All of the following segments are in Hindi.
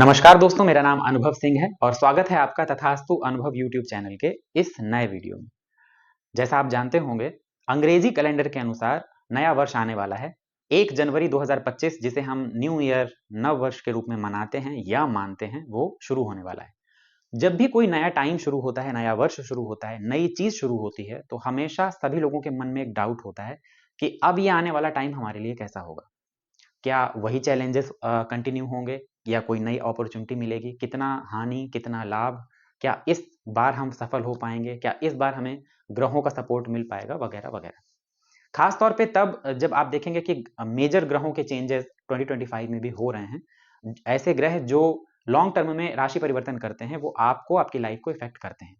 नमस्कार दोस्तों, मेरा नाम अनुभव सिंह है और स्वागत है आपका तथास्तु अनुभव यूट्यूब चैनल के इस नए वीडियो में। जैसा आप जानते होंगे, अंग्रेजी कैलेंडर के अनुसार नया वर्ष आने वाला है 1 जनवरी 2025, जिसे हम न्यू ईयर नव वर्ष के रूप में मनाते हैं या मानते हैं, वो शुरू होने वाला है। जब भी कोई नया टाइम शुरू होता है, नया वर्ष शुरू होता है, नई चीज शुरू होती है, तो हमेशा सभी लोगों के मन में एक डाउट होता है कि अब ये आने वाला टाइम हमारे लिए कैसा होगा। क्या वही चैलेंजेस कंटिन्यू होंगे या कोई नई अपॉर्चुनिटी मिलेगी? कितना हानि, कितना लाभ? क्या इस बार हम सफल हो पाएँगे? क्या इस बार हमें ग्रहों का सपोर्ट मिल पाएगा? वगैरह, वगैरह। खास तौर पे तब जब आप देखेंगे कि मेजर ग्रहों के चेंजेस 2025 में भी हो रहे हैं। ऐसे ग्रह जो लॉन्ग टर्म में राशि परिवर्तन करते हैं, वो आपको, आपकी लाइफ को इफ़ेक्ट करते हैं।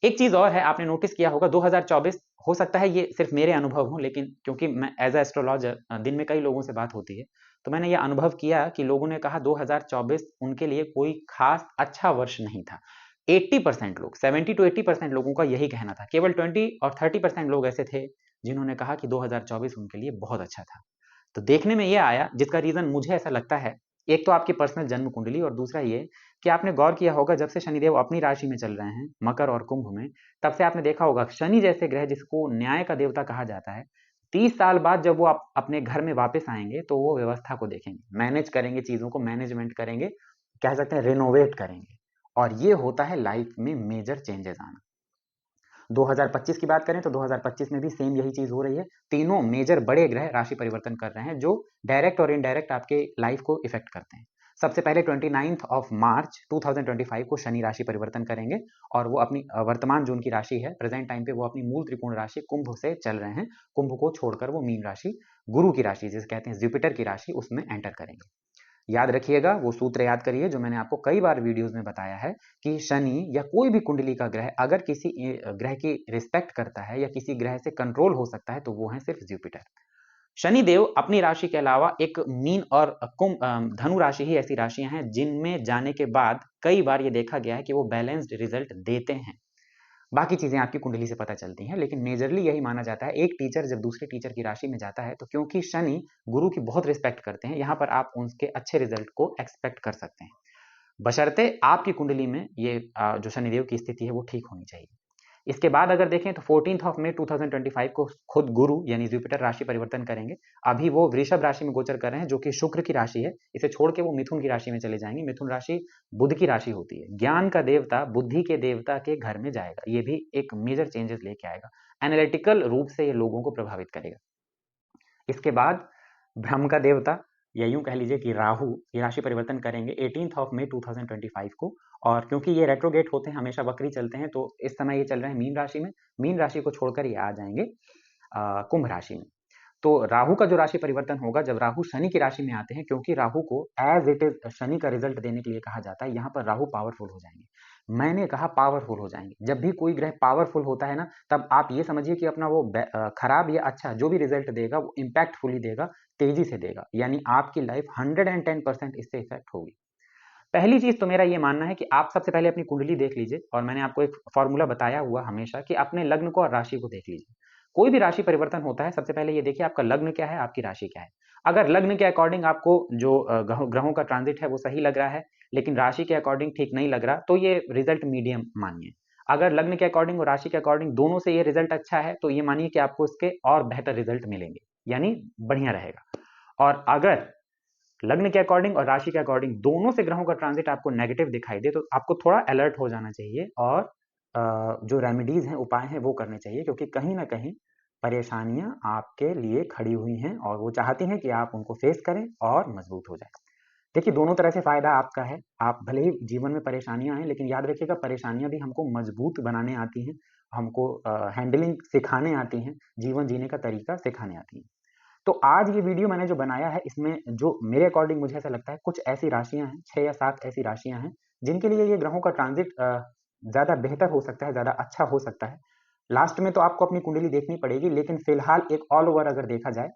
एक चीज़ और है, आपने नोटिस किया होगा 2024, हो सकता है ये सिर्फ मेरे अनुभव हों, लेकिन क्योंकि मैं एज़ अ एस्ट्रोलॉजर दिन में कई लोगों से बात होती है, तो मैंने ये अनुभव किया कि लोगों ने कहा 2024 उनके लिए कोई खास अच्छा वर्ष नहीं था। 80% लोग, 70 टू 80% लोगों का यही कहना था। केवल 20 और 30% लोग ऐसे थे जिन्होंने कहा कि 2024 उनके लिए बहुत अच्छा था। तो देखने में ये आया, जिसका रीज़न मुझे ऐसा लगता है, एक तो आपकी पर्सनल जन्म कुंडली और दूसरा ये कि आपने गौर किया होगा जब से शनिदेव अपनी राशि में चल रहे हैं, मकर और कुंभ में, तब से आपने देखा होगा शनि जैसे ग्रह जिसको न्याय का देवता कहा जाता है, 30 साल बाद जब वो अपने घर में वापस आएँगे, तो वो व्यवस्था को देखेंगे, मैनेज करेंगे चीज़ों को, मैनेजमेंट करेंगे, कह सकते हैं रिनोवेट करेंगे। और ये होता है लाइफ में मेजर चेंजेस आना। 2025 की बात करें तो 2025 में भी सेम यही चीज हो रही है। तीनों मेजर बड़े ग्रह राशि परिवर्तन कर रहे हैं जो डायरेक्ट और इनडायरेक्ट आपके लाइफ को इफेक्ट करते हैं। सबसे पहले 29 ऑफ मार्च 2025 को शनि राशि परिवर्तन करेंगे और वो अपनी वर्तमान जो उनकी राशि है प्रेजेंट टाइम पे, वो अपनी मूल त्रिकोण राशि कुंभ से चल रहे हैं। कुंभ को छोड़कर वो मीन राशि, गुरु की राशि जिसे कहते हैं जुपिटर की राशि, उसमें एंटर करेंगे। याद रखिएगा, वो सूत्र याद करिए जो मैंने आपको कई बार वीडियोस में बताया है कि शनि या कोई भी कुंडली का ग्रह अगर किसी ग्रह की रिस्पेक्ट करता है या किसी ग्रह से कंट्रोल हो सकता है, तो वो है सिर्फ जुपिटर। शनि देव अपनी राशि के अलावा एक मीन और धनु राशि ही ऐसी राशियां हैं जिनमें जाने के बाद कई बार ये देखा गया है कि वो बैलेंस्ड रिजल्ट देते हैं। बाकी चीजें आपकी कुंडली से पता चलती हैं, लेकिन मेजरली यही माना जाता है, एक टीचर जब दूसरे टीचर की राशि में जाता है, तो क्योंकि शनि गुरु की बहुत रिस्पेक्ट करते हैं, यहाँ पर आप उनके अच्छे रिजल्ट को एक्सपेक्ट कर सकते हैं, बशर्ते आपकी कुंडली में ये जो शनिदेव की स्थिति है वो ठीक होनी चाहिए। इसके बाद अगर देखें तो 14 ऑफ मई 2025 को खुद गुरु यानी जुपिटर राशि परिवर्तन करेंगे। अभी वो वृषभ राशि में गोचर कर रहे हैं जो कि शुक्र की राशि है। इसे छोड़ के वो मिथुन की राशि में चले जाएंगे। मिथुन राशि बुध की राशि होती है। ज्ञान का देवता बुद्धि के देवता के घर में जाएगा। ये भी एक मेजर चेंजेस लेके आएगा। एनालिटिकल रूप से ये लोगों को प्रभावित करेगा। इसके बाद ब्रह्म का देवता या यूं कह लीजिए कि राहु ये राशि परिवर्तन करेंगे 18 ऑफ मई 2025 को। और क्योंकि ये रेट्रोगेट होते हैं, हमेशा वक्री चलते हैं, तो इस समय ये चल रहे हैं मीन राशि में। मीन राशि को छोड़कर ये आ जाएंगे कुंभ राशि में। तो राहु का जो राशि परिवर्तन होगा जब राहु शनि की राशि में आते हैं, क्योंकि राहु को एज इट इज शनि का रिजल्ट देने के लिए कहा जाता है, यहाँ पर राहु पावरफुल हो जाएंगे। मैंने कहा पावरफुल हो जाएंगे। जब भी कोई ग्रह पावरफुल होता है ना, तब आप ये समझिए कि अपना वो खराब या अच्छा जो भी रिजल्ट देगा वो इम्पैक्टफुली देगा, तेजी से देगा, यानी आपकी लाइफ 110% इससे इफेक्ट होगी। पहली चीज तो मेरा ये मानना है कि आप सबसे पहले अपनी कुंडली देख लीजिए, और मैंने आपको एक फॉर्मूला बताया हुआ हमेशा कि अपने लग्न को और राशि को देख लीजिए। कोई भी राशि परिवर्तन होता है, सबसे पहले ये देखिए आपका लग्न क्या है, आपकी राशि क्या है। अगर लग्न के अकॉर्डिंग आपको जो ग्रहों का ट्रांजिट है वो सही लग रहा है, लेकिन राशि के अकॉर्डिंग ठीक नहीं लग रहा, तो ये रिजल्ट मीडियम मानिए। अगर लग्न के अकॉर्डिंग और राशि के अकॉर्डिंग दोनों से ये रिजल्ट अच्छा है, तो ये मानिए कि आपको इसके और बेहतर रिजल्ट मिलेंगे, यानी बढ़िया रहेगा। और अगर लग्न के अकॉर्डिंग और राशि के अकॉर्डिंग दोनों से ग्रहों का ट्रांजिट आपको नेगेटिव दिखाई दे, तो आपको थोड़ा अलर्ट हो जाना चाहिए और जो रेमेडीज हैं, उपाय हैं, वो करने चाहिए, क्योंकि कहीं ना कहीं परेशानियां आपके लिए खड़ी हुई हैं और वो चाहती हैं कि आप उनको फेस करें और मजबूत हो जाए। देखिए, दोनों तरह से फायदा आपका है। आप भले ही जीवन में परेशानियां आए, लेकिन याद रखिएगा परेशानियां भी हमको मजबूत बनाने आती हैं, हमको हैंडलिंग सिखाने आती हैं, जीवन जीने का तरीका सिखाने आती हैं। तो आज ये वीडियो मैंने जो बनाया है, इसमें जो मेरे अकॉर्डिंग मुझे ऐसा लगता है कुछ ऐसी राशियां हैं, 6 या 7 ऐसी राशियां हैं जिनके लिए ये ग्रहों का ट्रांजिट ज्यादा बेहतर हो सकता है, ज्यादा अच्छा हो सकता है। लास्ट में तो आपको अपनी कुंडली देखनी पड़ेगी, लेकिन फिलहाल एक ऑल ओवर अगर देखा जाए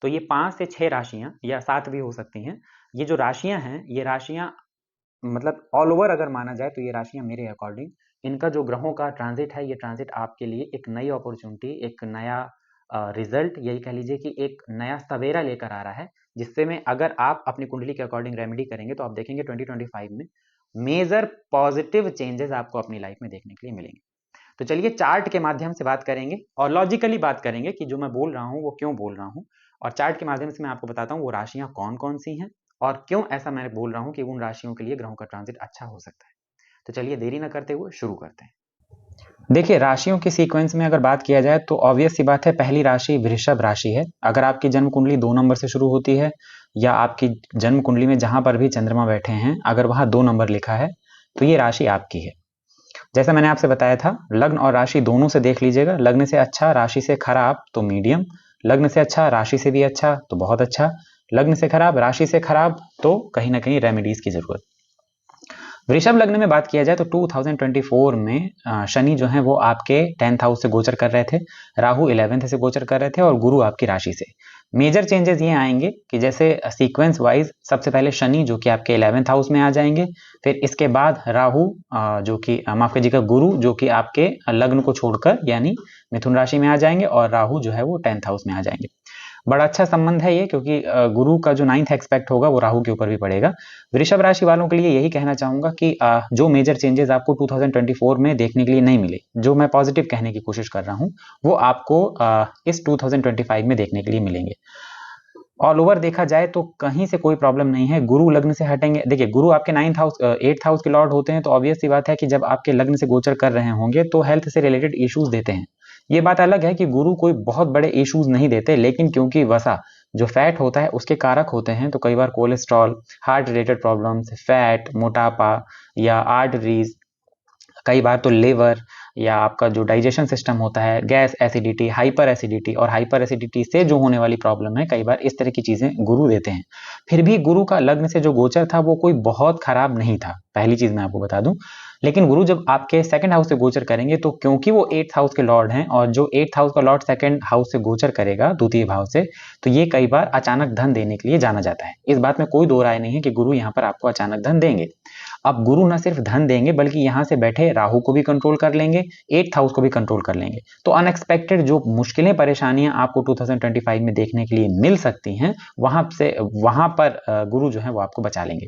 तो ये 5 से 6 राशियां या 7 भी हो सकती हैं। ये जो राशियां हैं, ये राशियां मतलब ऑल ओवर अगर माना जाए तो ये राशियां मेरे अकॉर्डिंग, इनका जो ग्रहों का ट्रांजिट है, ये ट्रांजिट आपके लिए एक नई अपॉर्चुनिटी, एक नया रिजल्ट, यही कह लीजिए कि एक नया सवेरा लेकर आ रहा है, जिससे में अगर आप अपनी कुंडली के अकॉर्डिंग रेमेडी करेंगे तो आप देखेंगे 2025 में मेजर पॉजिटिव चेंजेस आपको अपनी लाइफ में देखने के लिए मिलेंगे। तो चलिए चार्ट के माध्यम से बात करेंगे और लॉजिकली बात करेंगे कि जो मैं बोल रहा हूं वो क्यों बोल रहा हूं, और चार्ट के माध्यम से मैं आपको बताता हूं वो राशियां कौन कौन सी हैं और क्यों ऐसा मैं बोल रहा हूं कि उन राशियों के लिए ग्रहों का ट्रांजिट अच्छा हो सकता है। तो चलिए देरी ना करते हुए शुरू करते हैं। देखिए राशियों के सीक्वेंस में अगर बात किया जाए तो ऑब्वियस सी बात है, पहली राशि वृषभ राशि है। अगर आपकी जन्म कुंडली 2 नंबर से शुरू होती है या आपकी जन्म कुंडली में जहां पर भी चंद्रमा बैठे हैं अगर वहां 2 नंबर लिखा है तो ये राशि आपकी है। जैसा मैंने आपसे बताया था, लग्न और राशि दोनों से देख लीजिएगा। लग्न से अच्छा, राशि से खराब तो मीडियम, लग्न से अच्छा, राशि से भी अच्छा तो बहुत अच्छा, लग्न से खराब, राशि से खराब तो कहीं ना कहीं रेमेडीज की जरूरत। वृषभ लग्न में बात किया जाए तो 2024 में शनि जो है वो आपके 10th हाउस से गोचर कर रहे थे, राहु 11th से गोचर कर रहे थे और गुरु आपकी राशि से। मेजर चेंजेस ये आएंगे कि जैसे सीक्वेंस वाइज सबसे पहले शनि जो कि आपके 11th हाउस में आ जाएंगे, फिर इसके बाद राहु जो कि माफ कीजिएगा गुरु जो कि आपके लग्न को छोड़कर यानी मिथुन राशि में आ जाएंगे और राहु जो है वो 10th हाउस में आ जाएंगे। बड़ा अच्छा संबंध है ये, क्योंकि गुरु का जो 9th एक्सपेक्ट होगा वो राहु के ऊपर भी पड़ेगा। वृषभ राशि वालों के लिए यही कहना चाहूंगा कि जो मेजर चेंजेस आपको 2024 में देखने के लिए नहीं मिले, जो मैं पॉजिटिव कहने की कोशिश कर रहा हूं वो आपको इस 2025 में देखने के लिए मिलेंगे। ऑल ओवर देखा जाए तो कहीं से कोई प्रॉब्लम नहीं है। गुरु लग्न से हटेंगे, देखिए गुरु आपके 9th हाउस 8th हाउस के लॉर्ड होते हैं, तो ऑब्वियस सी बात है कि जब आपके लग्न से गोचर कर रहे होंगे तो हेल्थ से रिलेटेड इश्यूज देते हैं। ये बात अलग है कि गुरु कोई बहुत बड़े इश्यूज नहीं देते, लेकिन क्योंकि वसा जो फैट होता है उसके कारक होते हैं, तो कई बार cholesterol, heart related problems, fat, मोटापा या आर्टरीज, कई बार तो लिवर या आपका जो डाइजेशन सिस्टम होता है, गैस एसिडिटी, हाइपर एसिडिटी, और हाइपर एसिडिटी से जो होने वाली प्रॉब्लम है, कई बार इस तरह की चीजें गुरु देते हैं। फिर भी गुरु का लग्न से जो गोचर था वो कोई बहुत खराब नहीं था, पहली चीज मैं आपको बता दूं। लेकिन गुरु जब आपके 2nd हाउस से गोचर करेंगे तो क्योंकि वो 8th हाउस के लॉर्ड हैं, और जो 8th हाउस का लॉर्ड 2nd हाउस से गोचर करेगा द्वितीय भाव से, तो ये कई बार अचानक धन देने के लिए जाना जाता है। इस बात में कोई दो राय नहीं है कि गुरु यहाँ पर आपको अचानक धन देंगे। अब गुरु न सिर्फ धन देंगे बल्कि यहां से बैठे राहु को भी कंट्रोल कर लेंगे, 8th हाउस को भी कंट्रोल कर लेंगे। तो अनएक्सपेक्टेड जो मुश्किलें परेशानियां आपको 2025 में देखने के लिए मिल सकती हैं वहां पर गुरु जो है वो आपको बचा लेंगे।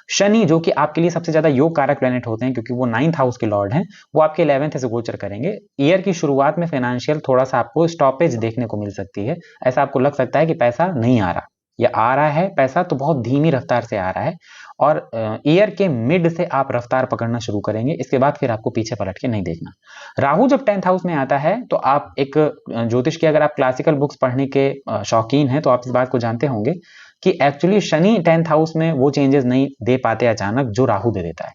शनि जो कि आपके लिए सबसे ज्यादा योग कारक प्लेनेट होते हैं, क्योंकि वो 9th हाउस के लॉर्ड हैं, वो आपके 11th से गोचर करेंगे। ईयर की शुरुआत में फाइनेंशियल थोड़ा सा आपको स्टॉपेज देखने को मिल सकती है। ऐसा आपको लग सकता है कि पैसा नहीं आ रहा, या आ रहा है पैसा तो बहुत धीमी रफ्तार से आ रहा है, और ईयर के मिड से आप रफ्तार पकड़ना शुरू करेंगे। इसके बाद फिर आपको पीछे पलट के नहीं देखना। राहु जब 10th हाउस में आता है तो आप एक ज्योतिष की अगर आप क्लासिकल बुक्स पढ़ने के शौकीन हैं तो आप इस बात को जानते होंगे कि एक्चुअली शनि 10th हाउस में वो चेंजेस नहीं दे पाते अचानक जो राहु दे देता है।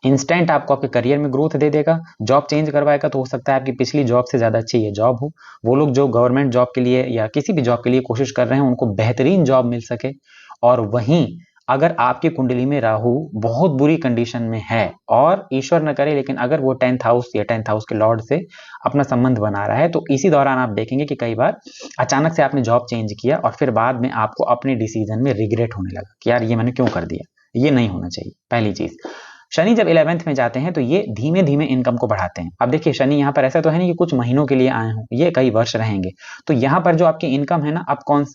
इंस्टेंट आपको आपके करियर में ग्रोथ दे देगा, जॉब चेंज करवाएगा तो हो सकता है आपकी पिछली जॉब से ज्यादा अच्छी ये जॉब हो। वो लोग जो गवर्नमेंट जॉब के लिए या किसी भी जॉब के लिए कोशिश कर रहे हैं उनको बेहतरीन जॉब मिल सके। और वहीं अगर आपकी कुंडली में राहु बहुत बुरी कंडीशन में है, और ईश्वर न करे लेकिन अगर वो 10th हाउस या 10th हाउस के लॉर्ड से अपना संबंध बना रहा है, तो इसी दौरान आप देखेंगे कि कई बार अचानक से आपने जॉब चेंज किया और फिर बाद में आपको अपने डिसीजन में रिग्रेट होने लगा कि यार ये मैंने क्यों कर दिया, ये नहीं होना चाहिए। पहली चीज, शनि जब 11th में जाते हैं तो ये धीमे धीमे इनकम को बढ़ाते हैं। अब देखिए शनि यहाँ पर ऐसा तो है नहीं कि कुछ महीनों के लिए आए हों, ये कई वर्ष रहेंगे। तो यहाँ पर जो आपकी इनकम है ना, अब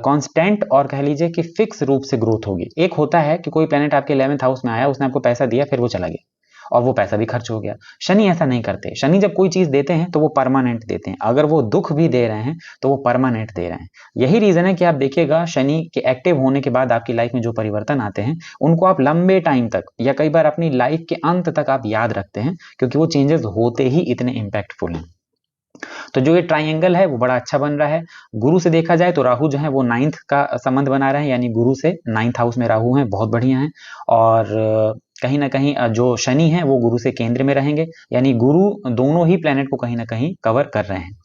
कांस्टेंट और कह लीजिए कि फिक्स रूप से ग्रोथ होगी। एक होता है कि कोई प्लेनेट आपके 11th हाउस में आया, उसने आपको पैसा दिया, फिर वो चला गया और वो पैसा भी खर्च हो गया। शनि ऐसा नहीं करते। शनि जब कोई चीज देते हैं तो वो परमानेंट देते हैं। अगर वो दुख भी दे रहे हैं तो वो परमानेंट दे रहे हैं। यही रीजन है कि आप देखिएगा शनि के एक्टिव होने के बाद आपकी लाइफ में जो परिवर्तन आते हैं उनको आप लंबे टाइम तक या कई बार अपनी लाइफ के अंत तक आप याद रखते हैं, क्योंकि वो चेंजेस होते ही इतने इंपैक्टफुल हैं। तो जो ये ट्राइंगल है वो बड़ा अच्छा बन रहा है। गुरु से देखा जाए तो राहु जो है वो 9th का संबंध बना रहे हैं, यानी गुरु से 9th हाउस में राहु है, बहुत बढ़िया है। और कहीं ना कहीं जो शनि है वो गुरु से केंद्र में रहेंगे, यानी गुरु दोनों ही प्लेनेट को कहीं ना कहीं कवर कर रहे हैं।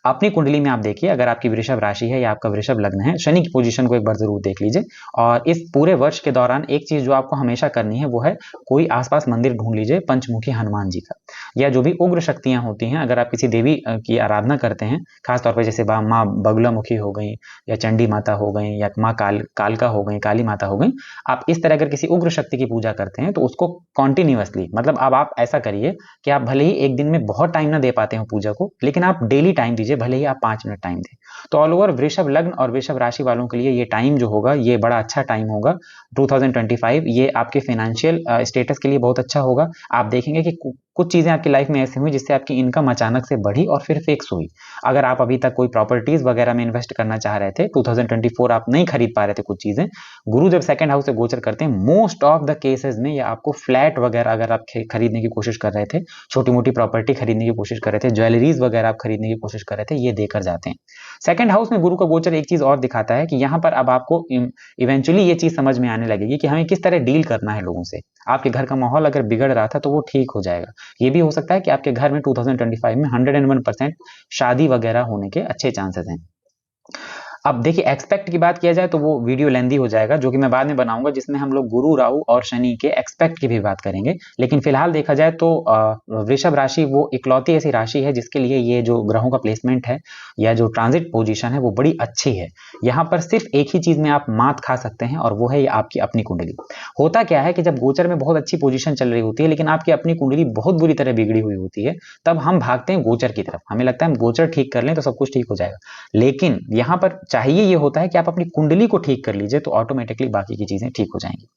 अपनी कुंडली में आप देखिए, अगर आपकी वृषभ राशि है या आपका वृषभ लग्न है, शनि की पोजीशन को एक बार जरूर देख लीजिए। और इस पूरे वर्ष के दौरान एक चीज जो आपको हमेशा करनी है वो है कोई आसपास मंदिर ढूंढ लीजिए पंचमुखी हनुमान जी का, या जो भी उग्र शक्तियां होती हैं। अगर आप किसी देवी की आराधना करते हैं, खासतौर पर जैसे माँ बगलामुखी हो गई, या चंडी माता हो गई, या माँ कालका हो गई, काली माता हो गई, आप इस तरह अगर किसी उग्र शक्ति की पूजा करते हैं तो उसको कॉन्टिन्यूअसली, मतलब अब आप ऐसा करिए कि आप भले ही एक दिन में बहुत टाइम ना दे पाते हो पूजा को, लेकिन आप डेली टाइम दीजिए लीजिए, भले ही आप 5 मिनट टाइम दें। तो ऑल ओवर वृषभ लग्न और वृषभ राशि वालों के लिए ये टाइम जो होगा ये बड़ा अच्छा टाइम होगा 2025। ये आपके फाइनेंशियल स्टेटस के लिए बहुत अच्छा होगा। आप देखेंगे कि कुछ चीजें आपकी लाइफ में ऐसी हुई जिससे आपकी इनकम अचानक से बढ़ी और फिर फिक्स हुई। अगर आप अभी तक कोई प्रॉपर्टीज वगैरह में इन्वेस्ट करना चाह रहे थे, 2024 आप नहीं खरीद पा रहे थे कुछ चीजें, गुरु जब सेकंड हाउस से गोचर करते हैं मोस्ट ऑफ द केसेस में, या आपको फ्लैट वगैरह अगर आप खरीदने की कोशिश कर रहे थे, छोटी मोटी प्रॉपर्टी खरीदने की कोशिश कर रहे थे, ज्वेलरीज वगैरह आप खरीदने की कोशिश कर रहे थे, ये देकर जाते हैं। सेकंड हाउस में गुरु का गोचर एक चीज और दिखाता है कि यहां पर अब आपको इवेंचुअली ये चीज समझ में आने लगेगी कि हमें किस तरह डील करना है लोगों से। आपके घर का माहौल अगर बिगड़ रहा था तो वो ठीक हो जाएगा। ये भी हो सकता है कि आपके घर में 2025 में 101% शादी वगैरह होने के अच्छे चांसेस हैं। अब देखिए, एक्सपेक्ट की बात किया जाए तो वो वीडियो लेंदी हो जाएगा, जो कि मैं बाद में बनाऊंगा, जिसमें हम लोग गुरु, राहु और शनि के एक्सपेक्ट की भी बात करेंगे। लेकिन फिलहाल देखा जाए तो वृषभ राशि वो इकलौती ऐसी राशि है जिसके लिए ये जो ग्रहों का प्लेसमेंट है या जो ट्रांजिट पोजीशन है वो बड़ी अच्छी है। यहाँ पर सिर्फ एक ही चीज में आप मात खा सकते हैं और वो है आपकी अपनी कुंडली। होता क्या है कि जब गोचर में बहुत अच्छी पोजीशन चल रही होती है लेकिन आपकी अपनी कुंडली बहुत बुरी तरह बिगड़ी हुई होती है, तब हम भागते हैं गोचर की तरफ। हमें लगता है हम गोचर ठीक कर लें तो सब कुछ ठीक हो जाएगा, लेकिन यहाँ पर चाहिए ये होता है कि आप अपनी कुंडली को ठीक कर लीजिए, तो ऑटोमेटिकली बाकी की चीजें ठीक हो जाएंगी।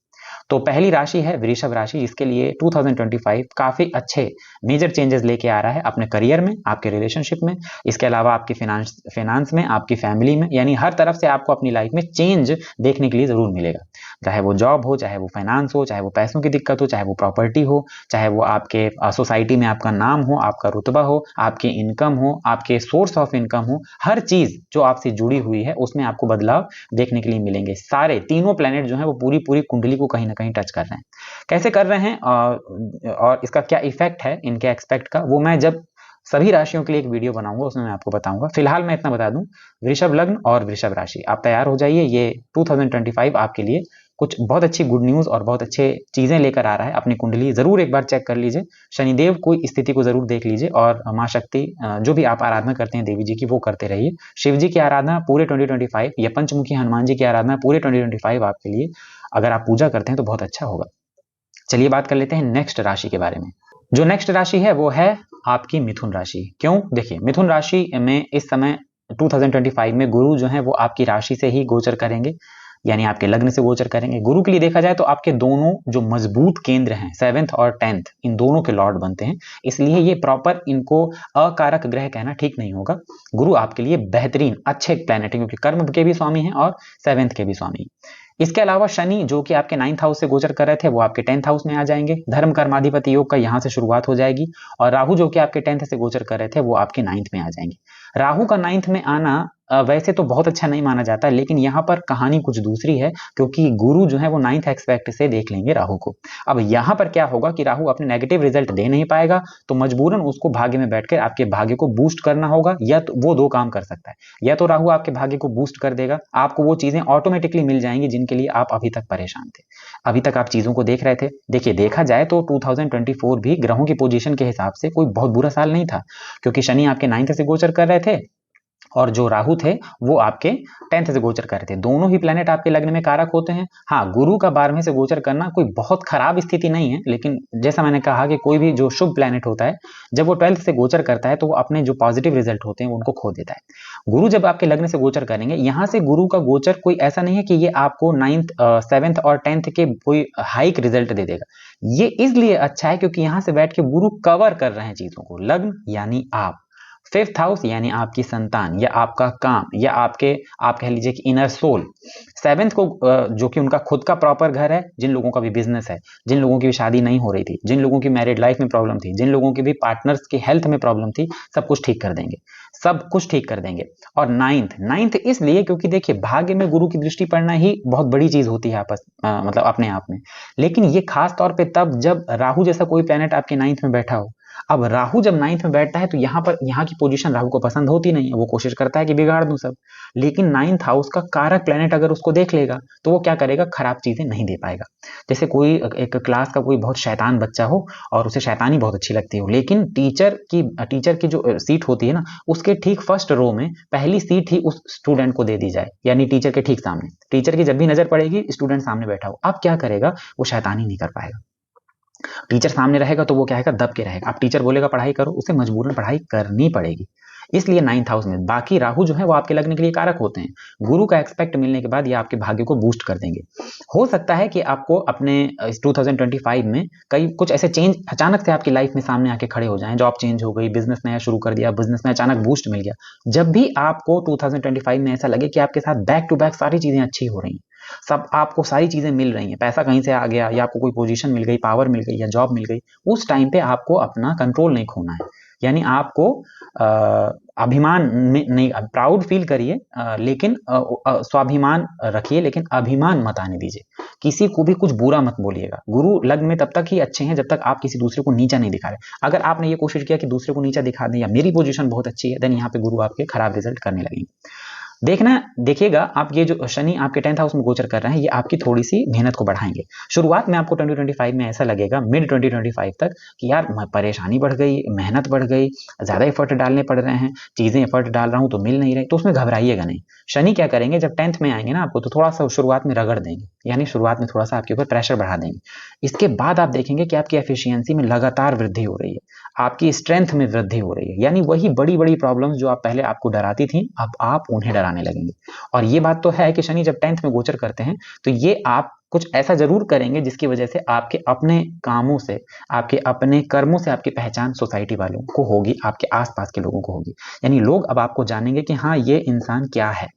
तो पहली राशि है वृषभ राशि, जिसके लिए 2025 काफी अच्छे मेजर चेंजेस लेके आ रहा है अपने करियर में, आपके रिलेशनशिप में, इसके अलावा आपकी फाइनेंस में, आपकी फैमिली में, यानी हर तरफ से आपको अपनी लाइफ में चेंज देखने के लिए जरूर मिलेगा। चाहे वो जॉब हो, चाहे वो फाइनेंस हो, चाहे वो पैसों की दिक्कत हो, चाहे वो प्रॉपर्टी हो, चाहे वो आपके सोसाइटी में आपका नाम हो, आपका रुतबा हो, आपकी इनकम हो, आपके सोर्स ऑफ इनकम हो, हर चीज जो आपसे जुड़ी हुई है उसमें आपको बदलाव देखने के लिए मिलेंगे। सारे तीनों प्लैनेट जो है वो पूरी पूरी कुंडली को कहीं ना कहीं टच कर रहे हैं। कैसे कर रहे हैं और इसका क्या इफेक्ट है इनके एक्सपेक्ट का, वो मैं जब सभी राशियों के लिए एक वीडियो बनाऊंगा उसमें मैं आपको बताऊंगा। फिलहाल मैं इतना बता दूं, वृषभ लग्न और वृषभ राशि आप तैयार हो जाइए। ये 2025 आपके लिए कुछ बहुत अच्छी गुड न्यूज और बहुत अच्छे चीजें लेकर आ रहा है। अपनी कुंडली जरूर एक बार चेक कर लीजिए, शनिदेव की स्थिति को जरूर देख लीजिए, और माँ शक्ति जो भी आप आराधना करते हैं देवी जी की वो करते रहिए। शिव जी की आराधना पूरे 2025 या पंचमुखी हनुमान जी की आराधना पूरे 2025 आपके लिए अगर आप पूजा करते हैं तो बहुत अच्छा होगा। चलिए बात कर लेते हैं नेक्स्ट राशि के बारे में। जो नेक्स्ट राशि है वो है आपकी मिथुन राशि। क्यों? देखिए, मिथुन राशि में इस समय 2025 में गुरु जो है वो आपकी राशि से ही गोचर करेंगे, यानी आपके लग्न से गोचर करेंगे। गुरु के लिए देखा जाए तो आपके दोनों जो मजबूत केंद्र हैं 7th और 10th, इन दोनों के लॉर्ड बनते हैं, इसलिए ये प्रॉपर इनको अकारक ग्रह कहना ठीक नहीं होगा। गुरु आपके लिए बेहतरीन अच्छे प्लैनेट हैं, क्योंकि कर्म के भी स्वामी हैं और 7th के भी स्वामी। इसके अलावा शनि जो कि आपके 9th हाउस से गोचर कर रहे थे वो आपके 10th हाउस में आ जाएंगे, धर्म कर्माधिपति योग का यहां से शुरुआत हो जाएगी। और राहु जो कि आपके 10th से गोचर कर रहे थे वो आपके 9th में आ जाएंगे। राहु का 9th में आना वैसे तो बहुत अच्छा नहीं माना जाता, लेकिन यहाँ पर कहानी कुछ दूसरी है, क्योंकि गुरु जो है वो 9th एक्सपेक्ट से देख लेंगे राहु को। अब यहाँ पर क्या होगा कि राहु अपने नेगेटिव रिजल्ट दे नहीं पाएगा, तो मजबूरन उसको भाग्य में बैठकर आपके भाग्य को बूस्ट करना होगा। या तो वो दो काम कर सकता है, या तो राहु आपके भाग्य को बूस्ट कर देगा, आपको वो चीजें ऑटोमेटिकली मिल जाएंगी जिनके लिए आप अभी तक परेशान थे, अभी तक आप चीजों को देख रहे थे। देखिए, देखा जाए तो 2024 भी ग्रहों की पोजीशन के हिसाब से कोई बहुत बुरा साल नहीं था, क्योंकि शनि आपके 9th से गोचर कर रहे थे और जो राहु थे वो आपके 10th से गोचर कर रहे थे। दोनों ही प्लैनेट आपके लग्न में कारक होते हैं। हाँ, गुरु का 12वें से गोचर करना कोई बहुत खराब स्थिति नहीं है, लेकिन जैसा मैंने कहा कि कोई भी जो शुभ प्लैनेट होता है जब वो 12th से गोचर करता है तो वो अपने जो पॉजिटिव रिजल्ट होते हैं उनको खो देता है। गुरु जब आपके लग्न से गोचर करेंगे, यहाँ से गुरु का गोचर कोई ऐसा नहीं है कि ये आपको 9th 7th और 10th के कोई हाइक रिजल्ट दे देगा। ये इसलिए अच्छा है क्योंकि यहाँ से बैठ के गुरु कवर कर रहे हैं चीजों को। लग्न यानी आप, 5th हाउस यानी आपकी संतान या आपका काम या आपके आप कह लीजिए कि इनर सोल, 7th को जो कि उनका खुद का प्रॉपर घर है, जिन लोगों का भी बिजनेस है, जिन लोगों की भी शादी नहीं हो रही थी, जिन लोगों की मैरिड लाइफ में प्रॉब्लम थी, जिन लोगों की भी पार्टनर्स की हेल्थ में प्रॉब्लम थी, सब कुछ ठीक कर देंगे, सब कुछ ठीक कर देंगे। और 9th इसलिए क्योंकि देखिए, भाग्य में गुरु की दृष्टि पड़ना ही बहुत बड़ी चीज होती है मतलब अपने आप में, लेकिन ये खास तौर पे तब जब राहु जैसा कोई प्लैनेट आपके 9th में बैठा हो। अब राहु जब 9th में बैठता है तो यहाँ की पोजीशन राहु को पसंद होती नहीं है, वो कोशिश करता है कि बिगाड़ दूं सब। लेकिन 9th हाउस का कारक प्लैनेट अगर उसको देख लेगा तो वो क्या करेगा, खराब चीजें नहीं दे पाएगा। जैसे कोई एक क्लास का कोई बहुत शैतान बच्चा हो और उसे शैतानी बहुत अच्छी लगती हो, लेकिन टीचर की जो सीट होती है ना, उसके ठीक फर्स्ट रो में पहली सीट ही उस स्टूडेंट को दे दी जाए, यानी टीचर के ठीक सामने। टीचर की जब भी नजर पड़ेगी स्टूडेंट सामने बैठा हो, अब क्या करेगा, वो शैतानी नहीं कर पाएगा। टीचर सामने रहेगा तो वो क्या है, दब के रहेगा। अब टीचर बोलेगा पढ़ाई करो, उसे मजबूरन पढ़ाई करनी पड़ेगी। इसलिए 9th हाउस में बाकी राहु जो है वो आपके लग्न के लिए कारक होते हैं। गुरु का एक्सपेक्ट मिलने के बाद ये आपके भाग्य को बूस्ट कर देंगे। हो सकता है कि आपको अपने इस 2025 में कई कुछ ऐसे चेंज अचानक से आपकी लाइफ में सामने आके खड़े हो जाएं, जॉब चेंज हो गई, बिजनेस नया शुरू कर दिया, बिजनेस में अचानक बूस्ट मिल गया। जब भी आपको 2025 में ऐसा लगे कि आपके साथ बैक टू बैक सारी चीजें अच्छी हो रही हैं, सब आपको सारी चीजें मिल रही हैं, पैसा कहीं से आ गया या आपको कोई पोजीशन मिल गई, पावर मिल गई या जॉब मिल गई, उस टाइम पे आपको अपना कंट्रोल नहीं खोना है। यानी आपको अभिमान नहीं, प्राउड फील करिए, लेकिन स्वाभिमान रखिए, लेकिन अभिमान मत आने दीजिए। किसी को भी कुछ बुरा मत बोलिएगा। गुरु लग्न में तब तक ही अच्छे हैं जब तक आप किसी दूसरे को नीचा नहीं दिखा रहे। अगर आपने ये कोशिश किया कि दूसरे को नीचा दिखा दें या मेरी पोजीशन बहुत अच्छी है, देन यहाँ पे गुरु आपके खराब रिजल्ट करने लगेंगे। देखिएगा आप, ये जो शनि आपके 10th हाउस में गोचर कर रहे हैं, ये आपकी थोड़ी सी मेहनत को बढ़ाएंगे। शुरुआत में आपको 2025 में ऐसा लगेगा, मिड 2025 तक, कि यार परेशानी बढ़ गई, मेहनत बढ़ गई, ज्यादा एफर्ट डालने पड़ रहे हैं, चीजें एफर्ट डाल रहा हूं तो मिल नहीं रही, तो उसमें घबराइएगा नहीं। शनि क्या करेंगे, जब 10th में आएंगे ना आपको, तो थोड़ा सा शुरुआत में रगड़ देंगे, यानी शुरुआत में थोड़ा सा आपके ऊपर प्रेशर बढ़ा देंगे। इसके बाद आप देखेंगे कि आपकी एफिशिएंसी में लगातार वृद्धि हो रही है, आपकी स्ट्रेंथ में वृद्धि हो रही है, यानी वही बड़ी बड़ी प्रॉब्लम्स जो आप पहले आपको डराती थी, अब आप उन्हें डराने लगेंगे। और ये बात तो है कि शनि जब 10th में गोचर करते हैं तो ये आप कुछ ऐसा जरूर करेंगे जिसकी वजह से आपके अपने कामों से, आपके अपने कर्मों से आपकी पहचान सोसाइटी वालों को होगी, आपके आसपास के लोगों को होगी। यानी लोग अब आपको जानेंगे कि हाँ, ये इंसान क्या है।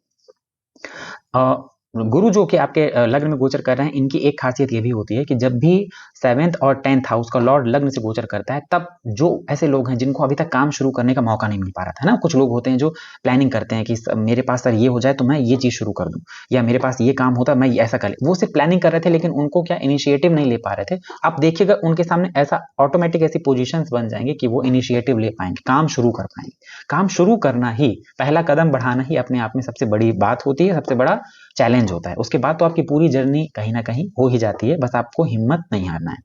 गुरु जो कि आपके लग्न में गोचर कर रहे हैं, इनकी एक खासियत ये भी होती है कि जब भी 7th और 10th हाउस का लॉर्ड लग्न से गोचर करता है, तब जो ऐसे लोग हैं जिनको अभी तक काम शुरू करने का मौका नहीं मिल पा रहा था ना, कुछ लोग होते हैं जो प्लानिंग करते हैं कि मेरे पास सर ये हो जाए तो मैं ये चीज शुरू कर दूं, या मेरे पास ये काम होता मैं ऐसा कर ले। वो सिर्फ प्लानिंग कर रहे थे, लेकिन उनको क्या इनिशिएटिव नहीं ले पा रहे थे। अब देखिएगा उनके सामने ऐसा ऑटोमेटिक ऐसी पोजिशन बन जाएंगे कि वो इनिशिएटिव ले पाएंगे, काम शुरू कर पाएंगे। काम शुरू करना ही, पहला कदम बढ़ाना ही अपने आप में सबसे बड़ी बात होती है, सबसे बड़ा चैलेंज होता है। उसके बाद तो आपकी पूरी जर्नी कहीं ना कहीं हो ही जाती है, बस आपको हिम्मत नहीं हारना है।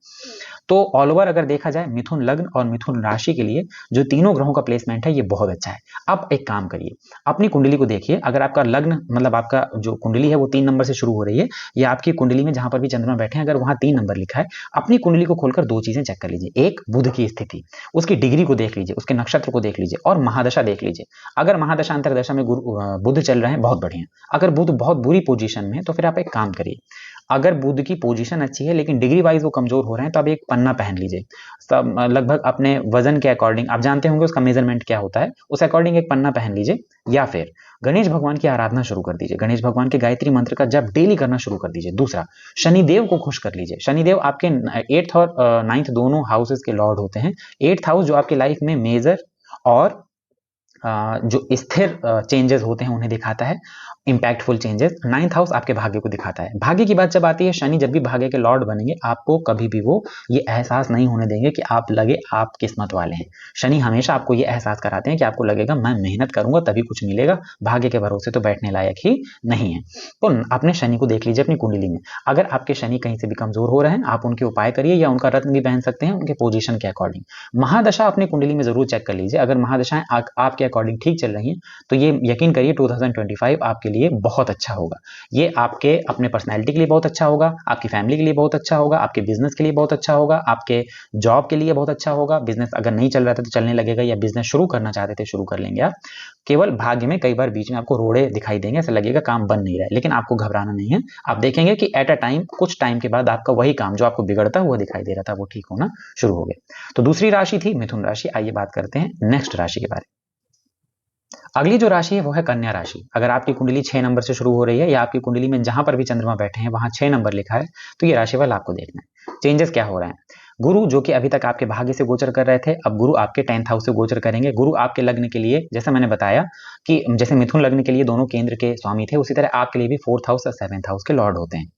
तो ऑल ओवर अगर देखा जाए, मिथुन लग्न और मिथुन राशि के लिए जो तीनों ग्रहों का प्लेसमेंट है, ये बहुत अच्छा है। अब एक काम करिए, अपनी कुंडली को देखिए। अगर आपका लग्न, मतलब आपका जो कुंडली है वो 3 नंबर से शुरू हो रही है, या आपकी कुंडली में जहां पर भी चंद्रमा बैठे हैं अगर वहां 3 नंबर लिखा है, अपनी कुंडली को खोलकर 2 चीजें चेक कर लीजिए। एक, बुध की स्थिति, उसकी डिग्री को देख लीजिए, उसके नक्षत्र को देख लीजिए, और महादशा देख लीजिए। अगर महादशा अंतरदशा में बुध चल रहे हैं, बहुत बढ़िया। अगर बुध बहुत बुरी पोजीशन में है तो फिर आप एक काम करिए, अगर बुध की पोजीशन अच्छी है लेकिन डिग्री वाइज वो कमजोर हो रहे हैं, तो आप एक पन्ना पहन लीजिए। सब लगभग अपने वजन के अकॉर्डिंग, आप जानते होंगे उसका मेजरमेंट क्या होता है, उस अकॉर्डिंग एक पन्ना पहन लीजिए। या फिर गणेश भगवान की आराधना शुरू कर दीजिए, गणेश भगवान के गायत्री मंत्र का जप डेली करना शुरू कर दीजिए। दूसरा, शनिदेव को खुश कर लीजिए। शनिदेव आपके 8th और 9th दोनों हाउसेस के लॉर्ड होते हैं। 8th हाउस जो आपकी लाइफ में मेजर और जो स्थिर चेंजेस होते हैं उन्हें दिखाता है, इंपैक्टफुल चेंजेस। 9th हाउस आपके भाग्य को दिखाता है। भाग्य की बात जब आती है, शनि जब भी भाग्य के लॉर्ड बनेंगे, आपको कभी भी वो ये एहसास नहीं होने देंगे कि आप लगे आप किस्मत वाले हैं। शनि हमेशा आपको ये एहसास कराते हैं कि आपको लगेगा मैं मेहनत करूंगा तभी कुछ मिलेगा, भाग्य के भरोसे तो बैठने लायक ही नहीं है। तो अपने शनि को देख लीजिए अपनी कुंडली में। अगर आपके शनि कहीं से भी कमजोर हो रहे हैं, आप उनके उपाय करिए, या उनका रत्न भी पहन सकते हैं उनके पोजीशन के अकॉर्डिंग। महादशा अपनी कुंडली में जरूर चेक कर लीजिए। अगर महादशाएं आपके अकॉर्डिंग ठीक चल रही हैं, तो ये यकीन करिए 2025 आपके लिए बहुत अच्छा होगा। ये आपके अपने पर्सनैलिटी के लिए बहुत अच्छा होगा, आपकी फैमिली के लिए बहुत अच्छा होगा, आपके बिजनेस के लिए बहुत अच्छा होगा, आपके जॉब के लिए बहुत अच्छा होगा। बिजनेस अगर नहीं चल रहा था तो चलने लगेगा, या बिजनेस शुरू करना चाहते थे शुरू कर लेंगे आप। केवल भाग्य में कई बार बीच में आपको रोड़े दिखाई देंगे, ऐसा लगेगा काम बन नहीं रहा है, लेकिन आपको घबराना नहीं है। आप देखेंगे कि एट अ टाइम, कुछ टाइम के बाद आपका वही काम जो आपको बिगड़ता हुआ दिखाई दे रहा था वो ठीक होना शुरू हो गया। तो दूसरी राशि थी मिथुन राशि। आइए बात करते हैं नेक्स्ट राशि के बारे में। अगली जो राशि है वो है कन्या राशि। अगर आपकी कुंडली 6 नंबर से शुरू हो रही है, या आपकी कुंडली में जहां पर भी चंद्रमा बैठे हैं वहां 6 नंबर लिखा है, तो ये राशि वाला आपको देखना है चेंजेस क्या हो रहे हैं। गुरु जो कि अभी तक आपके भाग्य से गोचर कर रहे थे, अब गुरु आपके 10th हाउस से गोचर करेंगे। गुरु आपके लग्न के लिए, जैसा मैंने बताया कि जैसे मिथुन लग्न के लिए दोनों केंद्र के स्वामी थे, उसी तरह आपके लिए भी 4th हाउस और 7th हाउस के लॉर्ड होते हैं।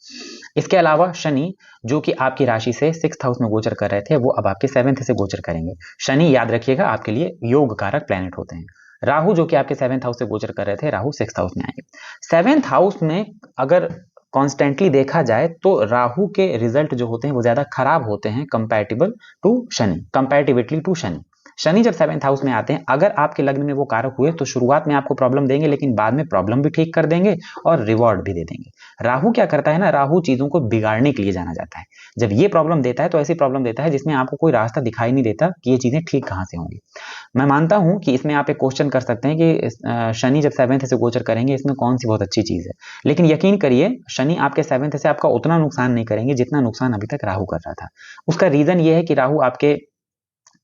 इसके अलावा शनि जो कि आपकी राशि से 6th हाउस में गोचर कर रहे थे, वो अब आपके 7th से गोचर करेंगे। शनि, याद रखिएगा, आपके लिए योग कारक प्लेनेट होते हैं। राहु जो कि आपके 7th हाउस से गोचर कर रहे थे, राहु 6th हाउस में आएंगे। 7th हाउस में अगर कॉन्स्टेंटली देखा जाए तो राहु के रिजल्ट जो होते हैं वो ज्यादा खराब होते हैं comparable to Shani, comparatively to Shani. Shani जब 7th हाउस में आते हैं, अगर आपके लग्न में वो कारक हुए तो शुरुआत में आपको प्रॉब्लम देंगे, लेकिन बाद में प्रॉब्लम भी ठीक कर देंगे और रिवॉर्ड भी दे देंगे। राहु क्या करता है ना, राहु चीजों को बिगाड़ने के लिए जाना जाता है। जब ये प्रॉब्लम देता है तो ऐसी प्रॉब्लम देता है जिसमें आपको कोई रास्ता दिखाई नहीं देता कि ये चीजें ठीक कहां से होंगी। मैं मानता हूं कि इसमें आप एक क्वेश्चन कर सकते हैं कि शनि जब 7th से गोचर करेंगे इसमें कौन सी बहुत अच्छी चीज है, लेकिन यकीन करिए शनि आपके 7th से आपका उतना नुकसान नहीं करेंगे जितना नुकसान अभी तक राहु कर रहा था। उसका रीजन ये है कि राहु आपके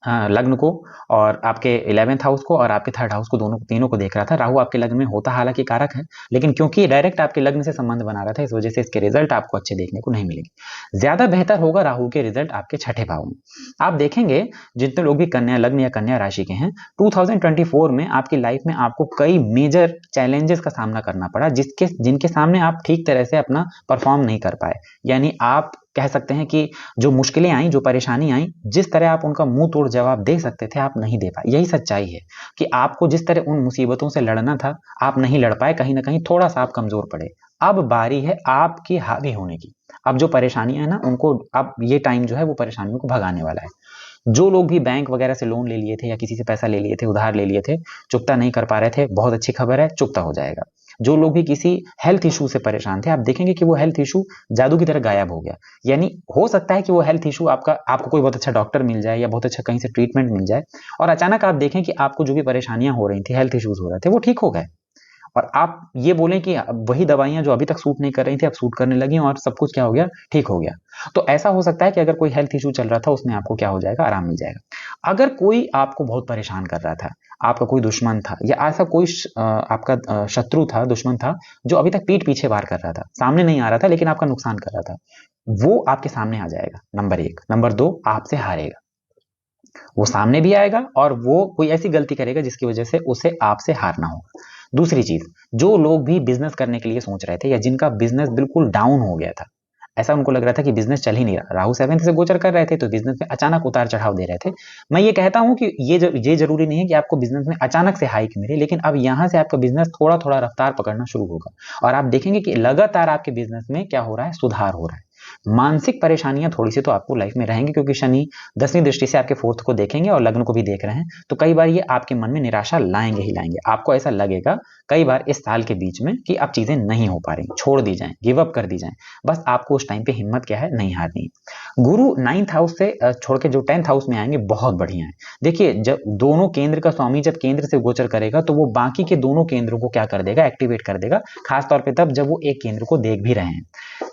लग्न को और आपके 11th हाउस को और आपके 3rd हाउस को तीनों को देख रहा था। राहु आपके लग्न में होता हालांकि कारक है, लेकिन क्योंकि डायरेक्ट आपके लग्न से संबंध बना रहा था, इस वजह से इसके रिजल्ट आपको अच्छे देखने को नहीं मिलेंगे। ज्यादा बेहतर होगा राहु के रिजल्ट आपके 6ठे भाव में। आप देखेंगे जितने लोग भी कन्या लग्न या कन्या राशि के हैं, 2024 में आपकी लाइफ में आपको कई मेजर चैलेंजेस का सामना करना पड़ा, जिनके सामने आप ठीक तरह से अपना परफॉर्म नहीं कर पाए। यानी आप कह सकते हैं कि जो मुश्किलें आई, जो परेशानी आई, जिस तरह आप उनका मुंह तोड़ जवाब दे सकते थे, आप नहीं दे पाए। यही सच्चाई है कि आपको जिस तरह उन मुसीबतों से लड़ना था, आप नहीं लड़ पाए। कहीं ना कहीं थोड़ा सा आप कमजोर पड़े। अब बारी है आपकी हावी होने की। अब जो परेशानियां है ना, उनको अब ये टाइम जो है वो परेशानियों को भगाने वाला है। जो लोग भी बैंक वगैरह से लोन ले लिए थे या किसी से पैसा ले लिए थे, उधार ले लिए थे, चुकता नहीं कर पा रहे थे, बहुत अच्छी खबर है, चुकता हो जाएगा। जो लोग भी किसी हेल्थ इशू से परेशान थे, आप देखेंगे कि वो हेल्थ इशू जादू की तरह गायब हो गया। यानी हो सकता है कि वो हेल्थ इशू आपको कोई बहुत अच्छा डॉक्टर मिल जाए या बहुत अच्छा कहीं से ट्रीटमेंट मिल जाए, और अचानक आप देखें कि आपको जो भी परेशानियां हो रही थी, हेल्थ इश्यूज हो रहे थे, वो ठीक हो गए। और आप ये बोलें कि वही दवाइयां जो अभी तक सूट नहीं कर रही थी अब सूट करने लगी और सब कुछ क्या हो गया, ठीक हो गया। तो ऐसा हो सकता है कि अगर कोई हेल्थ इशू चल रहा था उसमें आपको क्या हो जाएगा, आराम मिल जाएगा। अगर कोई आपको बहुत परेशान कर रहा था, आपका कोई दुश्मन था या ऐसा कोई आपका शत्रु था, दुश्मन था, जो अभी तक पीठ पीछे वार कर रहा था, सामने नहीं आ रहा था लेकिन आपका नुकसान कर रहा था, वो आपके सामने आ जाएगा। नंबर 1। नंबर 2, आपसे हारेगा। वो सामने भी आएगा और वो कोई ऐसी गलती करेगा जिसकी वजह से उसे आपसे हारना होगा। दूसरी चीज, जो लोग भी बिजनेस करने के लिए सोच रहे थे या जिनका बिजनेस बिल्कुल डाउन हो गया था, ऐसा उनको लग रहा था कि बिजनेस चल ही नहीं रहा, राहु 7th से गोचर कर रहे थे तो बिजनेस में अचानक उतार चढ़ाव दे रहे थे। मैं ये कहता हूं कि ये जरूरी नहीं है कि आपको बिजनेस में अचानक से हाइक मिले, लेकिन अब यहां से आपका बिजनेस थोड़ा थोड़ा रफ्तार पकड़ना शुरू होगा और आप देखेंगे कि लगातार आपके बिजनेस में क्या हो रहा है, सुधार हो रहा है। मानसिक परेशानियां थोड़ी सी तो आपको लाइफ में रहेंगी, क्योंकि शनि 10वीं दृष्टि से आपके 4th को देखेंगे और लग्न को भी देख रहे हैं, तो कई बार ये आपके मन में निराशा लाएंगे ही लाएंगे। आपको ऐसा लगेगा कई बार इस साल के बीच में कि अब चीजें नहीं हो पा रही, छोड़ दी जाएं, गिव अप कर दी जाएं। बस आपको उस टाइम पे हिम्मत क्या है, नहीं हारनी। गुरु 9th हाउस से छोड़ के जो 10th हाउस में आएंगे, बहुत बढ़िया है। देखिए, जब दोनों केंद्र का स्वामी जब केंद्र से गोचर करेगा तो वो बाकी के दोनों केंद्रों को क्या कर देगा, एक्टिवेट कर देगा, खासतौर पर तब जब वो एक केंद्र को देख भी रहे हैं।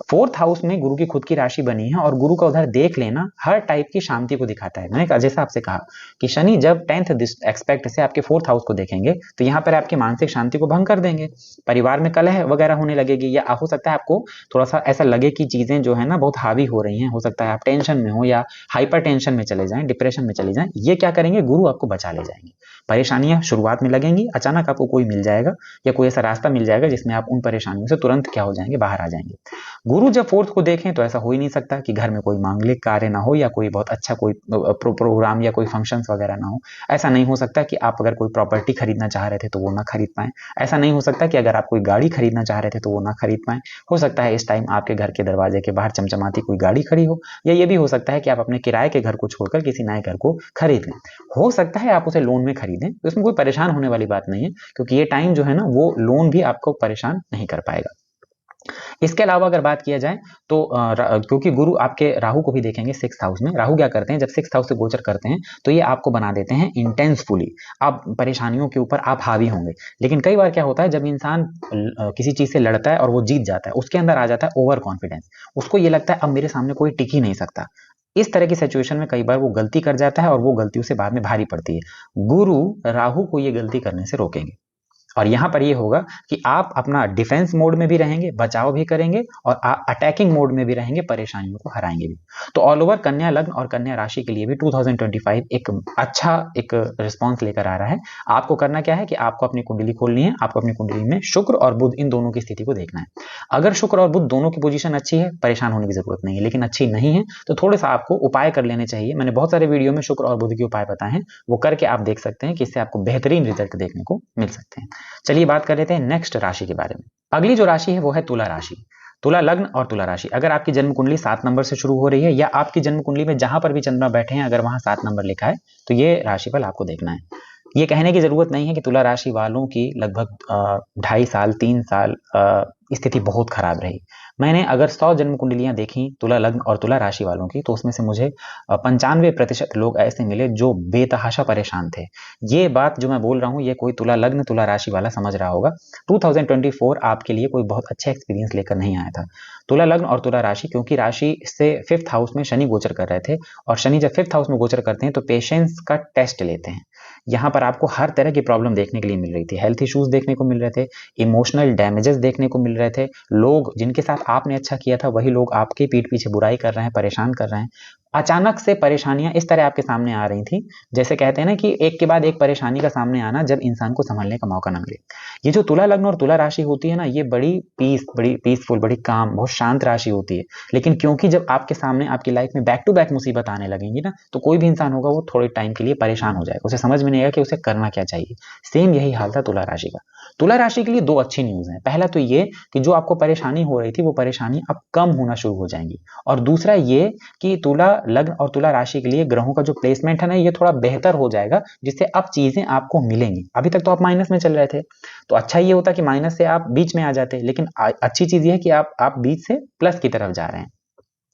4th हाउस में गुरु की खुद की राशि बनी है और गुरु का उधर देख लेना हर टाइप की शांति को दिखाता है। मैंने जैसा आपसे कहा कि शनि जब 10th एक्सपेक्ट से आपके 4th हाउस को देखेंगे तो यहाँ पर आपकी मानसिक शांति को भंग कर देंगे, परिवार में कलह वगैरह होने लगेगी, या हो सकता है आपको थोड़ा सा ऐसा लगे कि चीजें जो है ना बहुत हावी हो रही हैं, हो सकता है आप टेंशन में हो या हाइपर टेंशन में चले जाएं, डिप्रेशन में चले जाएं। ये क्या करेंगे, गुरु आपको बचा ले जाएंगे। परेशानियां शुरुआत में लगेंगी, अचानक आपको कोई मिल जाएगा या कोई ऐसा रास्ता मिल जाएगा जिसमें आप उन परेशानियों से तुरंत क्या हो जाएंगे, बाहर आ जाएंगे। गुरु जब 4th को देखें तो ऐसा हो ही नहीं सकता कि घर में कोई मांगलिक कार्य ना हो या कोई बहुत अच्छा कोई प्रोग्राम या कोई फंक्शंस वगैरह ना हो। ऐसा नहीं हो सकता कि आप अगर कोई प्रॉपर्टी खरीदना चाह रहे थे तो वो ना खरीद पाए। ऐसा नहीं हो सकता कि अगर आप कोई गाड़ी खरीदना चाह रहे थे तो वो ना खरीद पाए। हो सकता है इस टाइम आपके घर के दरवाजे के बाहर चमचमाती कोई गाड़ी खड़ी हो, या ये भी हो सकता है कि आप अपने किराए के घर को छोड़कर किसी नए घर को खरीद लें। हो सकता है आप उसे लोन में खरीदें, तो इसमें कोई परेशान होने वाली बात नहीं है, क्योंकि ये टाइम जो है ना वो लोन भी आपको परेशान नहीं कर पाएगा। इसके अलावा अगर बात किया जाए तो क्योंकि गुरु आपके राहु को भी देखेंगे 6th हाउस में, राहु क्या करते हैं जब 6th हाउस से गोचर करते हैं तो ये आपको बना देते हैं इंटेंसफुली। आप परेशानियों के ऊपर आप हावी होंगे, लेकिन कई बार क्या होता है जब इंसान किसी चीज से लड़ता है और वो जीत जाता है, उसके अंदर आ जाता है ओवर कॉन्फिडेंस। उसको ये लगता है अब मेरे सामने कोई टिक ही नहीं सकता। इस तरह की सिचुएशन में कई बार वो गलती कर जाता है और वो गलती उसे बाद में भारी पड़ती है। गुरु राहु को ये गलती करने से रोकेंगे और यहां पर ये होगा कि आप अपना डिफेंस मोड में भी रहेंगे, बचाव भी करेंगे और अटैकिंग मोड में भी रहेंगे, परेशानियों को हराएंगे भी। तो ऑल ओवर कन्या लग्न और कन्या राशि के लिए भी 2025 एक अच्छा एक रिस्पॉन्स लेकर आ रहा है। आपको करना क्या है कि आपको अपनी कुंडली खोलनी है, आपको अपनी कुंडली में शुक्र और बुध इन दोनों की स्थिति को देखना है। अगर शुक्र और बुध दोनों की पोजीशन अच्छी है, परेशान होने की जरूरत नहीं है, लेकिन अच्छी नहीं है तो थोड़ा सा आपको उपाय कर लेने चाहिए। मैंने बहुत सारे वीडियो में शुक्र और बुध के उपाय बताए हैं, वो करके आप देख सकते हैं कि इससे आपको बेहतरीन रिजल्ट देखने को मिल सकते हैं। चलिए बात कर लेते हैं नेक्स्ट राशि के बारे में। अगली जो राशि है वो है तुला राशि। तुला लग्न और तुला राशि, अगर आपकी जन्म कुंडली 7 नंबर से शुरू हो रही है या आपकी जन्म कुंडली में जहां पर भी चंद्रमा बैठे हैं अगर वहां 7 नंबर लिखा है तो ये राशिफल आपको देखना है। ये कहने की जरूरत नहीं है कि तुला राशि वालों की लगभग 2.5 साल 3 साल स्थिति बहुत खराब रही। मैंने अगर 100 जन्म कुंडलियां देखी तुला लग्न और तुला राशि वालों की तो उसमें से मुझे 95% लोग ऐसे मिले जो बेतहाशा परेशान थे। ये बात जो मैं बोल रहा हूँ ये कोई तुला लग्न तुला राशि वाला समझ रहा होगा। 2024 आपके लिए कोई बहुत अच्छा एक्सपीरियंस लेकर नहीं आया था। तुला लग्न और तुला राशि, क्योंकि राशि से 5th हाउस में शनि गोचर कर रहे थे और शनि जब 5th हाउस में गोचर करते हैं तो पेशेंस का टेस्ट लेते हैं। यहाँ पर आपको हर तरह की प्रॉब्लम देखने के लिए मिल रही थी, हेल्थ इश्यूज देखने को मिल रहे थे, इमोशनल डैमेजेस देखने को मिल रहे थे, लोग जिनके साथ आपने अच्छा किया था वही लोग आपके पीठ पीछे बुराई कर रहे हैं, परेशान कर रहे हैं। अचानक से परेशानियां इस तरह आपके सामने आ रही थी, जैसे कहते हैं ना कि एक के बाद एक परेशानी का सामने आना जब इंसान को संभलने का मौका ना मिले। ये जो तुला लग्न और तुला राशि होती है ना, ये बड़ी पीसफुल, बड़ी काम, बहुत शांत राशि होती है। लेकिन क्योंकि जब आपके सामने आपकी लाइफ में बैक टू बैक मुसीबत आने लगेंगी ना, तो कोई भी इंसान होगा वो थोड़े टाइम के लिए परेशान हो जाएगा, उसे समझ में नहीं आएगा कि उसे करना क्या चाहिए। सेम यही हाल था तुला राशि का। तुला राशि के लिए 2 अच्छी न्यूज है। पहला तो ये कि जो आपको परेशानी हो रही थी वो परेशानी अब कम होना शुरू हो जाएंगी, और दूसरा ये कि तुला लग्न और तुला राशि के लिए ग्रहों का जो प्लेसमेंट है ना ये थोड़ा बेहतर हो जाएगा, जिससे अब चीजें आपको मिलेंगी। अभी तक तो आप माइनस में चल रहे थे, तो अच्छा ये होता कि माइनस से आप बीच में आ जाते, लेकिन अच्छी चीज ये है कि आप बीच से प्लस की तरफ जा रहे हैं।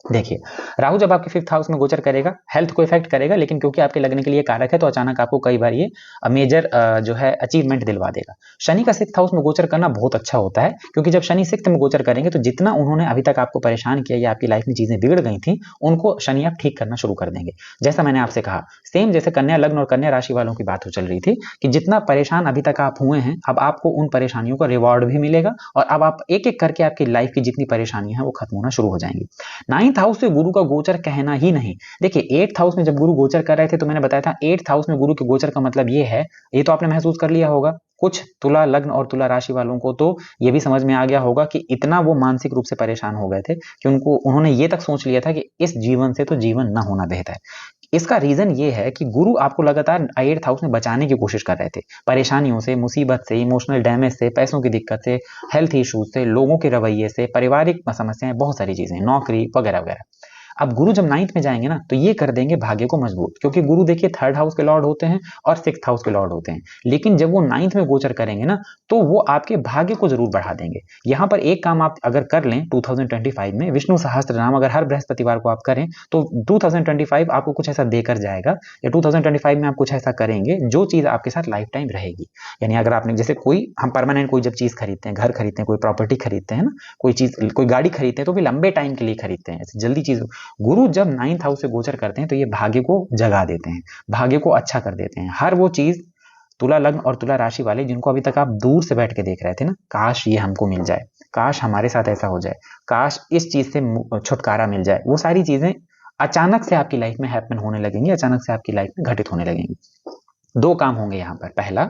देखिए, राहु जब आपके 5th हाउस में गोचर करेगा हेल्थ को इफेक्ट करेगा, लेकिन क्योंकि आपके लगने के लिए कारक है तो अचानक आपको कई बार ये मेजर जो है अचीवमेंट दिलवा देगा। शनि का 6th हाउस में गोचर करना बहुत अच्छा होता है, क्योंकि जब शनि 6th में गोचर करेंगे तो जितना उन्होंने अभी तक आपको परेशान किया या आपकी लाइफ में चीजें बिगड़ गई थी उनको शनि आप ठीक करना शुरू कर देंगे। जैसा मैंने आपसे कहा, सेम जैसे कन्या लग्न और कन्या राशि वालों की बात हो चल रही थी कि जितना परेशान अभी तक आप हुए हैं अब आपको उन परेशानियों का रिवॉर्ड भी मिलेगा, और अब आप एक एक करके आपकी लाइफ की जितनी परेशानियां हैं वो खत्म होना शुरू हो जाएंगी। 9th हाउस से गुरु का गोचर कहना ही नहीं। देखिए 8th हाउस में जब गुरु गोचर कर रहे थे तो मैंने बताया था 8th हाउस में गुरु के गोचर का मतलब ये है, ये तो आपने महसूस कर लिया होगा, कुछ तुला लग्न और तुला राशि वालों को तो ये भी समझ में आ गया होगा कि इतना वो मानसिक रूप से परेशान हो गए थे कि उन्होंने ये तक सोच लिया था कि इस जीवन से तो जीवन ना होना बेहतर है। इसका रीजन ये है कि गुरु आपको लगातार 8th हाउस में बचाने की कोशिश कर रहे थे, परेशानियों से, मुसीबत से, इमोशनल डैमेज से, पैसों की दिक्कत से, हेल्थ इश्यूज से, लोगों के रवैये से, पारिवारिक समस्याएं, बहुत सारी चीजें, नौकरी वगैरह वगैरह। अब गुरु जब 9th में जाएंगे ना तो ये कर देंगे भाग्य को मजबूत, क्योंकि गुरु देखिए 3rd हाउस के लॉर्ड होते हैं और 6th हाउस के लॉर्ड होते हैं। लेकिन जब वो 9th में गोचर करेंगे ना तो वो आपके भाग्य को जरूर बढ़ा देंगे। यहाँ पर एक काम आप अगर कर लें 2025 में, विष्णु सहस्त्र नाम अगर हर बृहस्पतिवार को आप करें तो 2025 आपको कुछ ऐसा देकर जाएगा, या 2025 में आप कुछ ऐसा करेंगे जो चीज आपके साथ लाइफ टाइम रहेगी। यानी अगर आपने जैसे हम परमानेंट कोई जब चीज खरीदते हैं, घर खरीदते हैं, कोई प्रॉपर्टी खरीदते हैं ना, कोई चीज, कोई गाड़ी खरीदते हैं तो भी लंबे टाइम के लिए खरीदते हैं, जल्दी चीज। गुरु जब 9th हाउस से गोचर करते हैं तो ये भाग्य को जगा देते हैं, भाग्य को अच्छा कर देते हैं। हर वो चीज तुला लग्न और तुला राशि वाले जिनको अभी तक आप दूर से बैठ के देख रहे थे ना, काश ये हमको मिल जाए, काश हमारे साथ ऐसा हो जाए, काश इस चीज से छुटकारा मिल जाए, वो सारी चीजें अचानक से आपकी लाइफ में हैपन होने लगेंगी, अचानक से आपकी लाइफ में घटित होने लगेंगी। 2 काम होंगे यहाँ पर। पहला,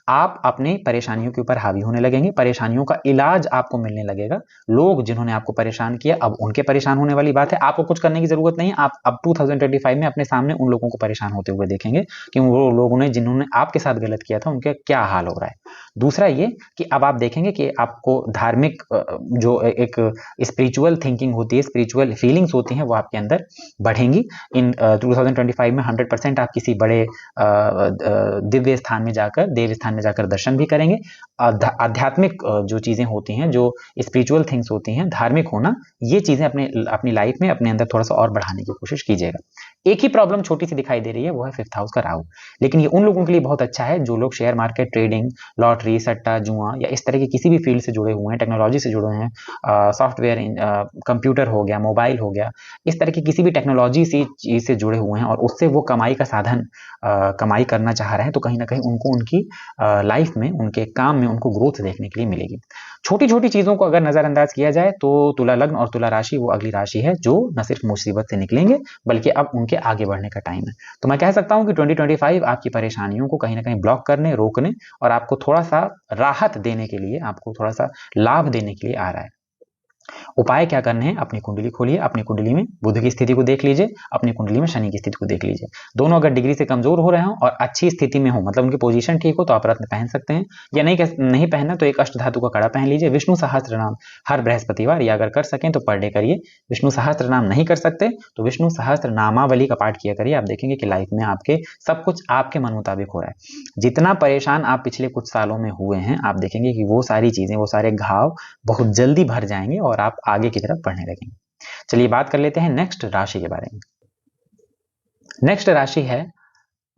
आप अपने परेशानियों के ऊपर हावी होने लगेंगे, परेशानियों का इलाज आपको मिलने लगेगा। लोग जिन्होंने आपको परेशान किया अब उनके परेशान होने वाली बात है, आपको कुछ करने की जरूरत नहीं है। आप अब 2025 में अपने सामने उन लोगों को परेशान होते हुए देखेंगे कि वो लोगों ने जिन्होंने आपके साथ गलत किया था उनके क्या हाल हो रहा है। दूसरा ये कि अब आप देखेंगे कि आपको धार्मिक जो एक स्पिरिचुअल थिंकिंग होती है, स्पिरिचुअल फीलिंग्स होती हैं, वो आपके अंदर बढ़ेंगी। इन 2025 में 100% आप किसी बड़े दिव्य स्थान में जाकर, देव स्थान में जाकर दर्शन भी करेंगे। आध्यात्मिक जो चीजें होती हैं, जो स्पिरिचुअल थिंग्स होती हैं, धार्मिक होना, ये चीजें अपनी लाइफ में अपने अंदर थोड़ा सा और बढ़ाने की कोशिश कीजिएगा। एक ही प्रॉब्लम छोटी सी दिखाई दे रही है, वो है 5th हाउस का राहु। लेकिन ये उन लोगों के लिए बहुत अच्छा है जो लोग शेयर मार्केट, ट्रेडिंग, लॉटरी, सट्टा, जुआ या इस तरह की किसी भी फील्ड से जुड़े हुए हैं, टेक्नोलॉजी से जुड़े हैं, सॉफ्टवेयर, कंप्यूटर हो गया, मोबाइल हो गया, इस तरह की किसी भी टेक्नोलॉजी से चीज से जुड़े हुए हैं और उससे वो कमाई का साधन कमाई करना चाह रहे हैं, तो कहीं ना कहीं उनको उनकी लाइफ में, उनके काम में उनको ग्रोथ देखने के लिए मिलेगी। छोटी छोटी चीजों को अगर नजरअंदाज किया जाए तो तुला लग्न और तुला राशि वो अगली राशि है जो न सिर्फ मुसीबत से निकलेंगे बल्कि अब उनके आगे बढ़ने का टाइम है। तो मैं कह सकता हूं कि 2025 आपकी परेशानियों को कहीं ना कहीं ब्लॉक करने, रोकने और आपको थोड़ा सा राहत देने के लिए, आपको थोड़ा सा लाभ देने के लिए आ रहा है। उपाय क्या करने हैं, अपनी कुंडली खोलिए, अपनी कुंडली में बुध की स्थिति को देख लीजिए, अपनी कुंडली में शनि की स्थिति को देख लीजिए। दोनों अगर डिग्री से कमजोर हो रहे हो और अच्छी स्थिति में हो, मतलब उनकी पोजीशन ठीक हो, तो आप रत्न पहन सकते हैं। या नहीं पहनना तो एक अष्ट धातु का कड़ा पहन लीजिए। विष्णु सहस्त्र नाम हर बृहस्पतिवार, या अगर कर सकें तो पर डे करिए। विष्णु सहस्त्र नाम नहीं कर सकते तो विष्णु सहस्त्र नामावली का पाठ किया करिए। आप देखेंगे कि लाइफ में आपके सब कुछ आपके मन मुताबिक हो रहा है। जितना परेशान आप पिछले कुछ सालों में हुए हैं, आप देखेंगे कि वो सारी चीजें, वो सारे घाव बहुत जल्दी भर जाएंगे और आप आगे की तरफ बढ़ने लगेंगे। चलिए बात कर लेते हैं नेक्स्ट राशि के बारे में। नेक्स्ट राशि है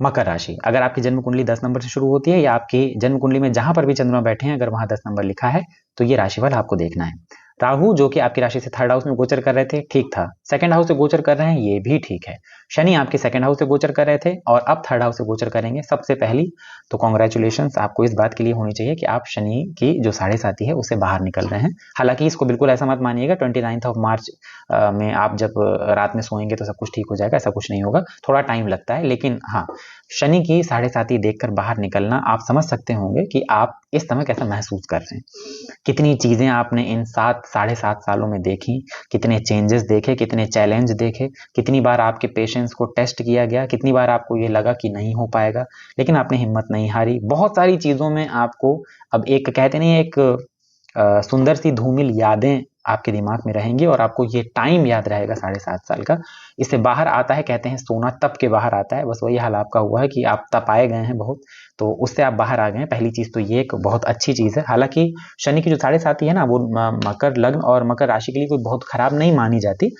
मकर राशि। अगर आपकी जन्म कुंडली 10 नंबर से शुरू होती है, या आपकी जन्म कुंडली में जहां पर भी चंद्रमा बैठे हैं अगर वहां 10 नंबर लिखा है, तो ये राशिफल आपको देखना है। राहु जो कि आपकी राशि से थर्ड हाउस में गोचर कर रहे थे, ठीक था। सेकंड हाउस से गोचर कर रहे हैं, ये भी ठीक है। शनि आपके सेकंड हाउस से गोचर कर रहे थे और अब थर्ड हाउस से गोचर करेंगे। सबसे पहली तो कॉन्ग्रेचुलेशंस आपको इस बात के लिए होनी चाहिए कि आप शनि की जो 7.5 है उससे बाहर निकल रहे हैं। हालांकि इसको बिल्कुल ऐसा मत मानिएगा 29 मार्च में आप जब रात में सोएंगे तो सब कुछ ठीक हो जाएगा, ऐसा कुछ नहीं होगा, थोड़ा टाइम लगता है। लेकिन हाँ, शनि की 7.5 देखकर बाहर निकलना, आप समझ सकते होंगे कि आप इस समय कैसा महसूस कर रहे हैं। कितनी चीजें आपने इन 7 साढ़े 7 सालों में देखी, कितने चेंजेस देखे, कितने चैलेंज देखे, कितनी बार आपके पेशेंस को टेस्ट किया गया, कितनी बार आपको ये लगा कि नहीं हो पाएगा, लेकिन आपने हिम्मत नहीं हारी। बहुत सारी चीजों में आपको अब एक कहते नहीं, एक सुंदर सी धूमिल यादें आपके दिमाग में रहेंगी और आपको ये टाइम याद रहेगा 7.5 साल का। इससे बाहर आता है, कहते हैं सोना तप के बाहर आता है, बस वही हाल आपका हुआ है कि आप तपाए गए हैं बहुत, तो उससे आप बाहर आ गए हैं। पहली चीज तो ये एक बहुत अच्छी चीज है। हालांकि शनि की जो 7.5 है ना, वो मकर लग्न और मकर राशि के लिए कोई बहुत खराब नहीं मानी जाती,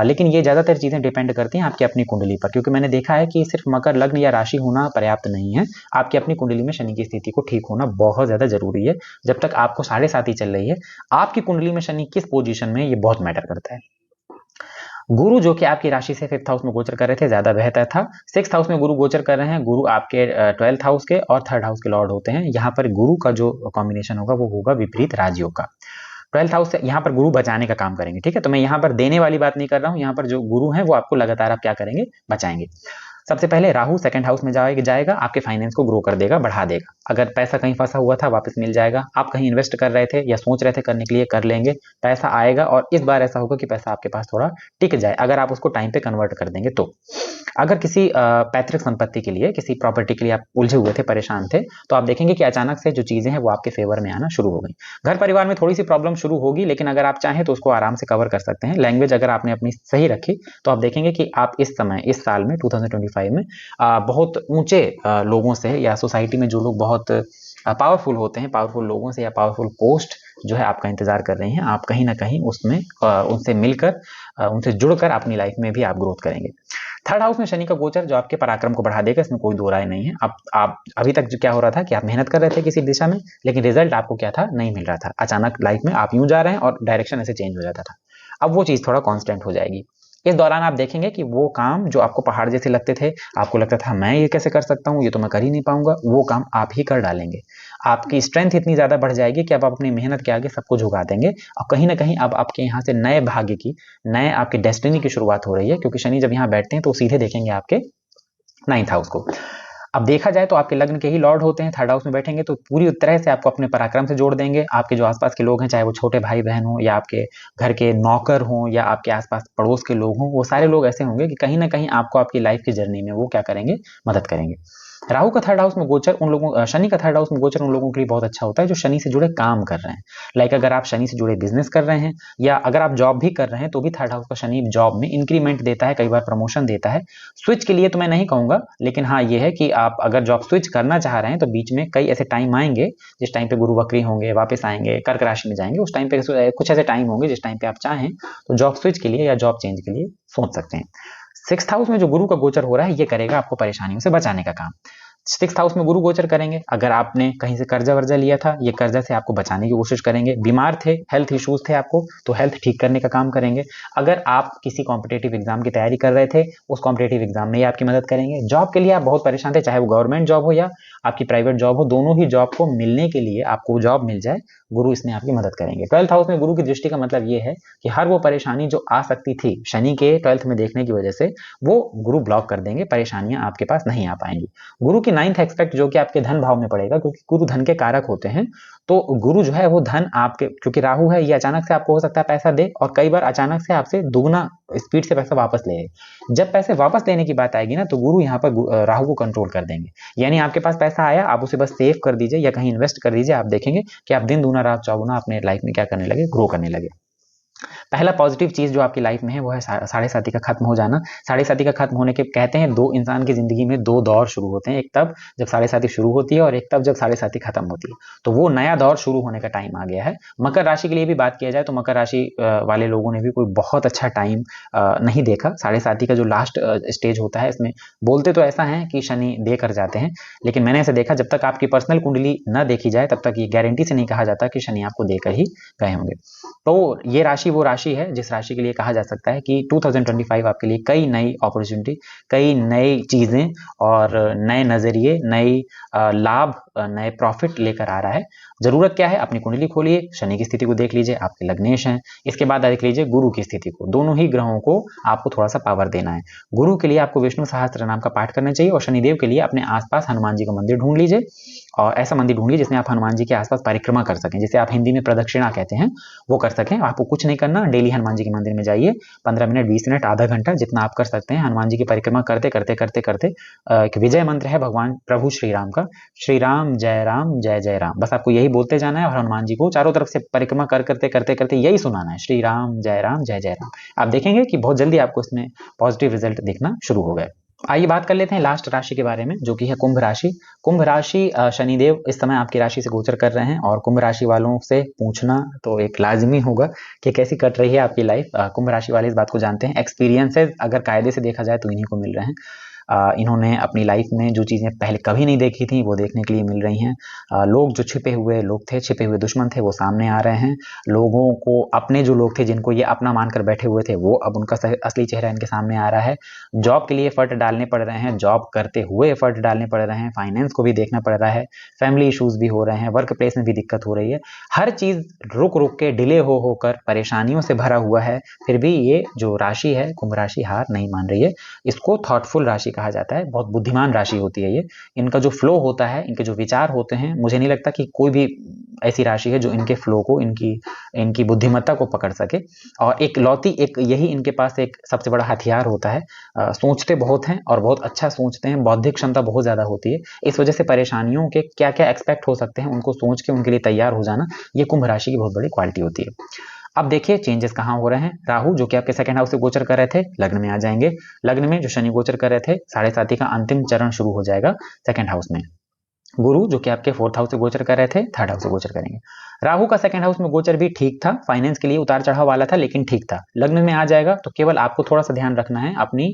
लेकिन ये ज्यादातर चीजें डिपेंड करती हैं आपकी अपनी कुंडली पर, क्योंकि मैंने देखा है कि सिर्फ मकर लग्न या राशि होना पर्याप्त नहीं है, आपकी अपनी कुंडली में शनि की स्थिति को ठीक होना बहुत ज्यादा जरूरी है। जब तक आपको 7.5 चल रही है, आपकी कुंडली में शनि किस पोजीशन में, ये बहुत मैटर करता है। गुरु जो कि आपकी राशि से 5th हाउस में गोचर कर रहे थे, ज्यादा बेहतर था। 6th हाउस में गुरु गोचर कर रहे हैं। गुरु आपके 12th हाउस के और 3rd हाउस के लॉर्ड होते हैं। यहाँ पर गुरु का जो कॉम्बिनेशन होगा वो होगा विपरीत राजयोग का। 12th हाउस से यहाँ पर गुरु बचाने का काम करेंगे, ठीक है। तो मैं यहाँ पर देने वाली बात नहीं कर रहा हूँ, यहाँ पर जो गुरु है वो आपको लगातार आप क्या करेंगे, बचाएंगे। सबसे पहले राहु 2nd हाउस में जाएगा, आपके फाइनेंस को ग्रो कर देगा, बढ़ा देगा। अगर पैसा कहीं फंसा हुआ था वापस मिल जाएगा। आप कहीं इन्वेस्ट कर रहे थे या सोच रहे थे करने के लिए, कर लेंगे, पैसा आएगा। और इस बार ऐसा होगा कि पैसा आपके पास थोड़ा टिक जाए, अगर आप उसको टाइम पे कन्वर्ट कर देंगे तो। अगर किसी पैतृक संपत्ति के लिए, किसी प्रॉपर्टी के लिए आप उलझे हुए थे, परेशान थे, तो आप देखेंगे कि अचानक से जो चीजें हैं वो आपके फेवर में आना शुरू हो गई। घर परिवार में थोड़ी सी प्रॉब्लम शुरू होगी, लेकिन अगर आप चाहें तो उसको आराम से कवर कर सकते हैं। लैंग्वेज अगर आपने अपनी सही रखी तो आप देखेंगे कि आप इस समय, इस साल में 2025 में बहुत ऊंचे लोगों से, या सोसाइटी में जो लोग बहुत पावरफुल होते हैं, पावरफुल लोगों से या पावरफुल पोस्ट जो है आपका इंतजार कर रही हैं, आप कहीं ना कहीं उसमें उनसे मिलकर, उनसे जुड़कर अपनी लाइफ में भी आप ग्रोथ करेंगे। 3rd हाउस में शनि का गोचर जो आपके पराक्रम को बढ़ा देगा, इसमें कोई दो राय नहीं है। अब आप अभी तक जो क्या हो रहा था कि आप मेहनत कर रहे थे किसी दिशा में, लेकिन रिजल्ट आपको क्या था, नहीं मिल रहा था। अचानक लाइफ में आप यूं जा रहे हैं और डायरेक्शन ऐसे चेंज हो जाता था। अब वो चीज थोड़ा कांस्टेंट हो जाएगी। इस दौरान आप देखेंगे कि वो काम जो आपको पहाड़ जैसे लगते थे, आपको लगता था मैं ये कैसे कर सकता हूँ, ये तो मैं कर ही नहीं पाऊंगा, वो काम आप ही कर डालेंगे। आपकी स्ट्रेंथ इतनी ज्यादा बढ़ जाएगी कि अब आप अपनी मेहनत के आगे सब कुछ झुका देंगे। और कहीं ना कहीं अब आपके यहाँ से नए भाग्य की, नए आपके डेस्टिनी की शुरुआत हो रही है, क्योंकि शनि जब यहाँ बैठते हैं तो सीधे देखेंगे आपके 9th हाउस को। अब देखा जाए तो आपके लग्न के ही लॉर्ड होते हैं, 3rd हाउस में बैठेंगे तो पूरी तरह से आपको अपने पराक्रम से जोड़ देंगे। आपके जो आसपास के लोग हैं, चाहे वो छोटे भाई बहन हो, या आपके घर के नौकर हों, या आपके आसपास पड़ोस के लोग हों, वो सारे लोग ऐसे होंगे कि कहीं ना कहीं आपको आपकी लाइफ की जर्नी में वो क्या करेंगे, मदद करेंगे। राहु का 3rd हाउस में गोचर उन लोगों, शनि का 3rd हाउस में गोचर उन लोगों के लिए बहुत अच्छा होता है जो शनि से जुड़े काम कर रहे हैं। लाइक अगर आप शनि से जुड़े बिजनेस कर रहे हैं, या अगर आप जॉब भी कर रहे हैं, तो भी 3rd हाउस का शनि जॉब में इंक्रीमेंट देता है, कई बार प्रमोशन देता है। स्विच के लिए तो मैं नहीं कहूंगा, लेकिन हाँ ये है कि आप अगर जॉब स्विच करना चाह रहे हैं तो बीच में कई ऐसे टाइम आएंगे जिस टाइम पे गुरु वक्री होंगे, वापस आएंगे, कर्क राशि में जाएंगे, उस टाइम पे कुछ ऐसे टाइम होंगे जिस टाइम पे आप चाहें तो जॉब स्विच के लिए या जॉब चेंज के लिए सोच सकते हैं। 6th हाउस में जो गुरु का गोचर हो रहा है, ये करेगा आपको परेशानियों से बचाने का काम। 6th हाउस में गुरु गोचर करेंगे। अगर आपने कहीं से कर्जा वर्जा लिया था, ये कर्जा से आपको बचाने की कोशिश करेंगे। बीमार थे, हेल्थ इश्यूज थे आपको, तो हेल्थ ठीक करने का काम करेंगे। अगर आप किसी कॉम्पिटेटिव एग्जाम की तैयारी कर रहे थे, उस कॉम्पिटेटिव एग्जाम में ये आपकी मदद करेंगे। जॉब के लिए आप बहुत परेशान थे, चाहे वो गवर्नमेंट जॉब हो या आपकी प्राइवेट जॉब हो, दोनों ही जॉब को मिलने के लिए, आपको जॉब मिल जाए, गुरु इसमें आपकी मदद करेंगे। 12th हाउस में गुरु की दृष्टि का मतलब ये है कि हर वो परेशानी जो आ सकती थी शनि के 12th में देखने की वजह से, वो गुरु ब्लॉक कर देंगे, परेशानियां आपके पास नहीं आ पाएंगी। गुरु की नाइन्थ एक्सपेक्ट जो कि आपके धन भाव में पड़ेगा, क्योंकि गुरु धन के कारक होते हैं। तो गुरु जो है वो धन आपके, क्योंकि राहु है, ये अचानक से आपको हो सकता है पैसा दे, और कई बार अचानक से आपसे दुगना स्पीड से पैसा वापस ले। जब पैसे वापस लेने की बात आएगी ना, तो गुरु यहाँ पर राहु को कंट्रोल कर देंगे। यानी आपके पास पैसा आया, आप उसे बस सेव कर दीजिए या कहीं इन्वेस्ट कर दीजिए, आप देखेंगे कि आप दिन दूना रात चौगुना अपने लाइफ में क्या करने लगे, ग्रो करने लगे। पहला पॉजिटिव चीज जो आपकी लाइफ में है वो है साढ़े साथी का खत्म हो जाना। साढ़े साथी का खत्म होने के कहते हैं दो इंसान की जिंदगी में दो दौर शुरू होते हैं, एक तब जब साढ़े साथी शुरू होती है और एक तब जब साढ़े साथी खत्म होती है। तो वो नया दौर शुरू होने का टाइम आ गया है। मकर राशि के लिए भी बात किया जाए तो मकर राशि वाले लोगों ने भी कोई बहुत अच्छा टाइम नहीं देखा। साढ़े साथी का जो लास्ट स्टेज होता है, इसमें बोलते तो ऐसा है कि शनि दे कर जाते हैं, लेकिन मैंने ऐसे देखा जब तक आपकी पर्सनल कुंडली न देखी जाए तब तक ये गारंटी से नहीं कहा जाता कि शनि आपको देकर ही गए होंगे। तो ये राशि वो राशि है जिस राशि के लिए कहा जा सकता है कि 2025 आपके लिए कई नई अपॉर्चुनिटी, कई नई चीजें और नए नजरिए, नई लाभ, नए प्रॉफिट लेकर आ रहा है। जरूरत क्या है, अपनी कुंडली खोलिए, शनि की स्थिति को देख लीजिए, आपके लग्नेश हैं, इसके बाद देख लीजिए गुरु की स्थिति को। दोनों ही ग्रहों को आपको थोड़ा सा पावर देना है। गुरु के लिए आपको विष्णु सहस्त्र नाम का पाठ करना चाहिए, और शनिदेव के लिए अपने आसपास हनुमान जी का मंदिर ढूंढ लीजिए, और ऐसा मंदिर ढूंढिए जिसमें आप हनुमान जी के आसपास परिक्रमा कर सकें, जिसे आप हिंदी में प्रदक्षिणा कहते हैं, वो कर सकें। आपको कुछ नहीं करना, डेली हनुमान जी के मंदिर में जाइए, 15 मिनट, 20 मिनट, आधा घंटा, जितना आप कर सकते हैं हनुमान जी की परिक्रमा करते करते करते करते एक विजय मंत्र है भगवान प्रभु श्री राम का, श्री राम जय जय राम, बस आपको यही बोलते जाना है और हनुमान जी को चारों तरफ से परिक्रमा करते करते करते यही सुनाना है, श्री राम जय जय राम। आप देखेंगे कि बहुत जल्दी आपको इसमें पॉजिटिव रिजल्ट दिखना शुरू हो गए। आइए बात कर लेते हैं लास्ट राशि के बारे में, जो कि है कुंभ राशि। कुंभ राशि, शनिदेव इस समय आपकी राशि से गोचर कर रहे हैं, और कुंभ राशि वालों से पूछना तो एक लाजमी होगा कि कैसी कट रही है आपकी लाइफ। कुंभ राशि वाले इस बात को जानते हैं। एक्सपीरियंसेस अगर कायदे से देखा जाए तो इन्हीं को मिल रहे हैं। इन्होंने अपनी लाइफ में जो चीज़ें पहले कभी नहीं देखी थी वो देखने के लिए मिल रही हैं। लोग जो छिपे हुए लोग थे, छिपे हुए दुश्मन थे, वो सामने आ रहे हैं। लोगों को, अपने जो लोग थे जिनको ये अपना मानकर बैठे हुए थे, वो अब उनका असली चेहरा इनके सामने आ रहा है। जॉब के लिए एफर्ट डालने पड़ रहे हैं, जॉब करते हुए एफर्ट डालने पड़ रहे हैं, फाइनेंस को भी देखना पड़ रहा है, फैमिली इशूज़ भी हो रहे हैं, वर्क प्लेस में भी दिक्कत हो रही है। हर चीज़ रुक रुक के डिले होकर परेशानियों से भरा हुआ है। फिर भी ये जो राशि है कुंभ राशि हार नहीं मान रही है। इसको थॉटफुल राशि कहा जाता है, बहुत बुद्धिमान राशि होती है ये। इनका जो फ्लो होता है, इनके जो विचार होते हैं, मुझे नहीं लगता कि कोई भी ऐसी राशि है जो इनके फ्लो को, इनकी बुद्धिमत्ता को पकड़ सके। और एक लौती, एक यही इनके पास एक सबसे बड़ा हथियार होता है। सोचते बहुत हैं और बहुत अच्छा सोचते हैं, बौद्धिक क्षमता बहुत ज्यादा होती है। इस वजह से परेशानियों के क्या क्या एक्सपेक्ट हो सकते हैं उनको सोच के उनके लिए तैयार हो जाना, ये कुंभ राशि की बहुत बड़ी क्वालिटी होती है। अब देखिए चेंजेस कहाँ हो रहे हैं। राहु जो कि आपके सेकंड हाउस से गोचर कर रहे थे, लग्न में आ जाएंगे। लग्न में जो शनि गोचर कर रहे थे, साढ़े साथी का अंतिम चरण शुरू हो जाएगा सेकंड हाउस में। गुरु जो कि आपके फोर्थ हाउस से गोचर कर रहे थे, थर्ड हाउस से गोचर करेंगे। राहु का सेकंड हाउस में गोचर भी ठीक था, फाइनेंस के लिए उतार चढ़ाव वाला था, लेकिन ठीक था। लग्न में आ जाएगा तो केवल आपको थोड़ा सा ध्यान रखना है अपनी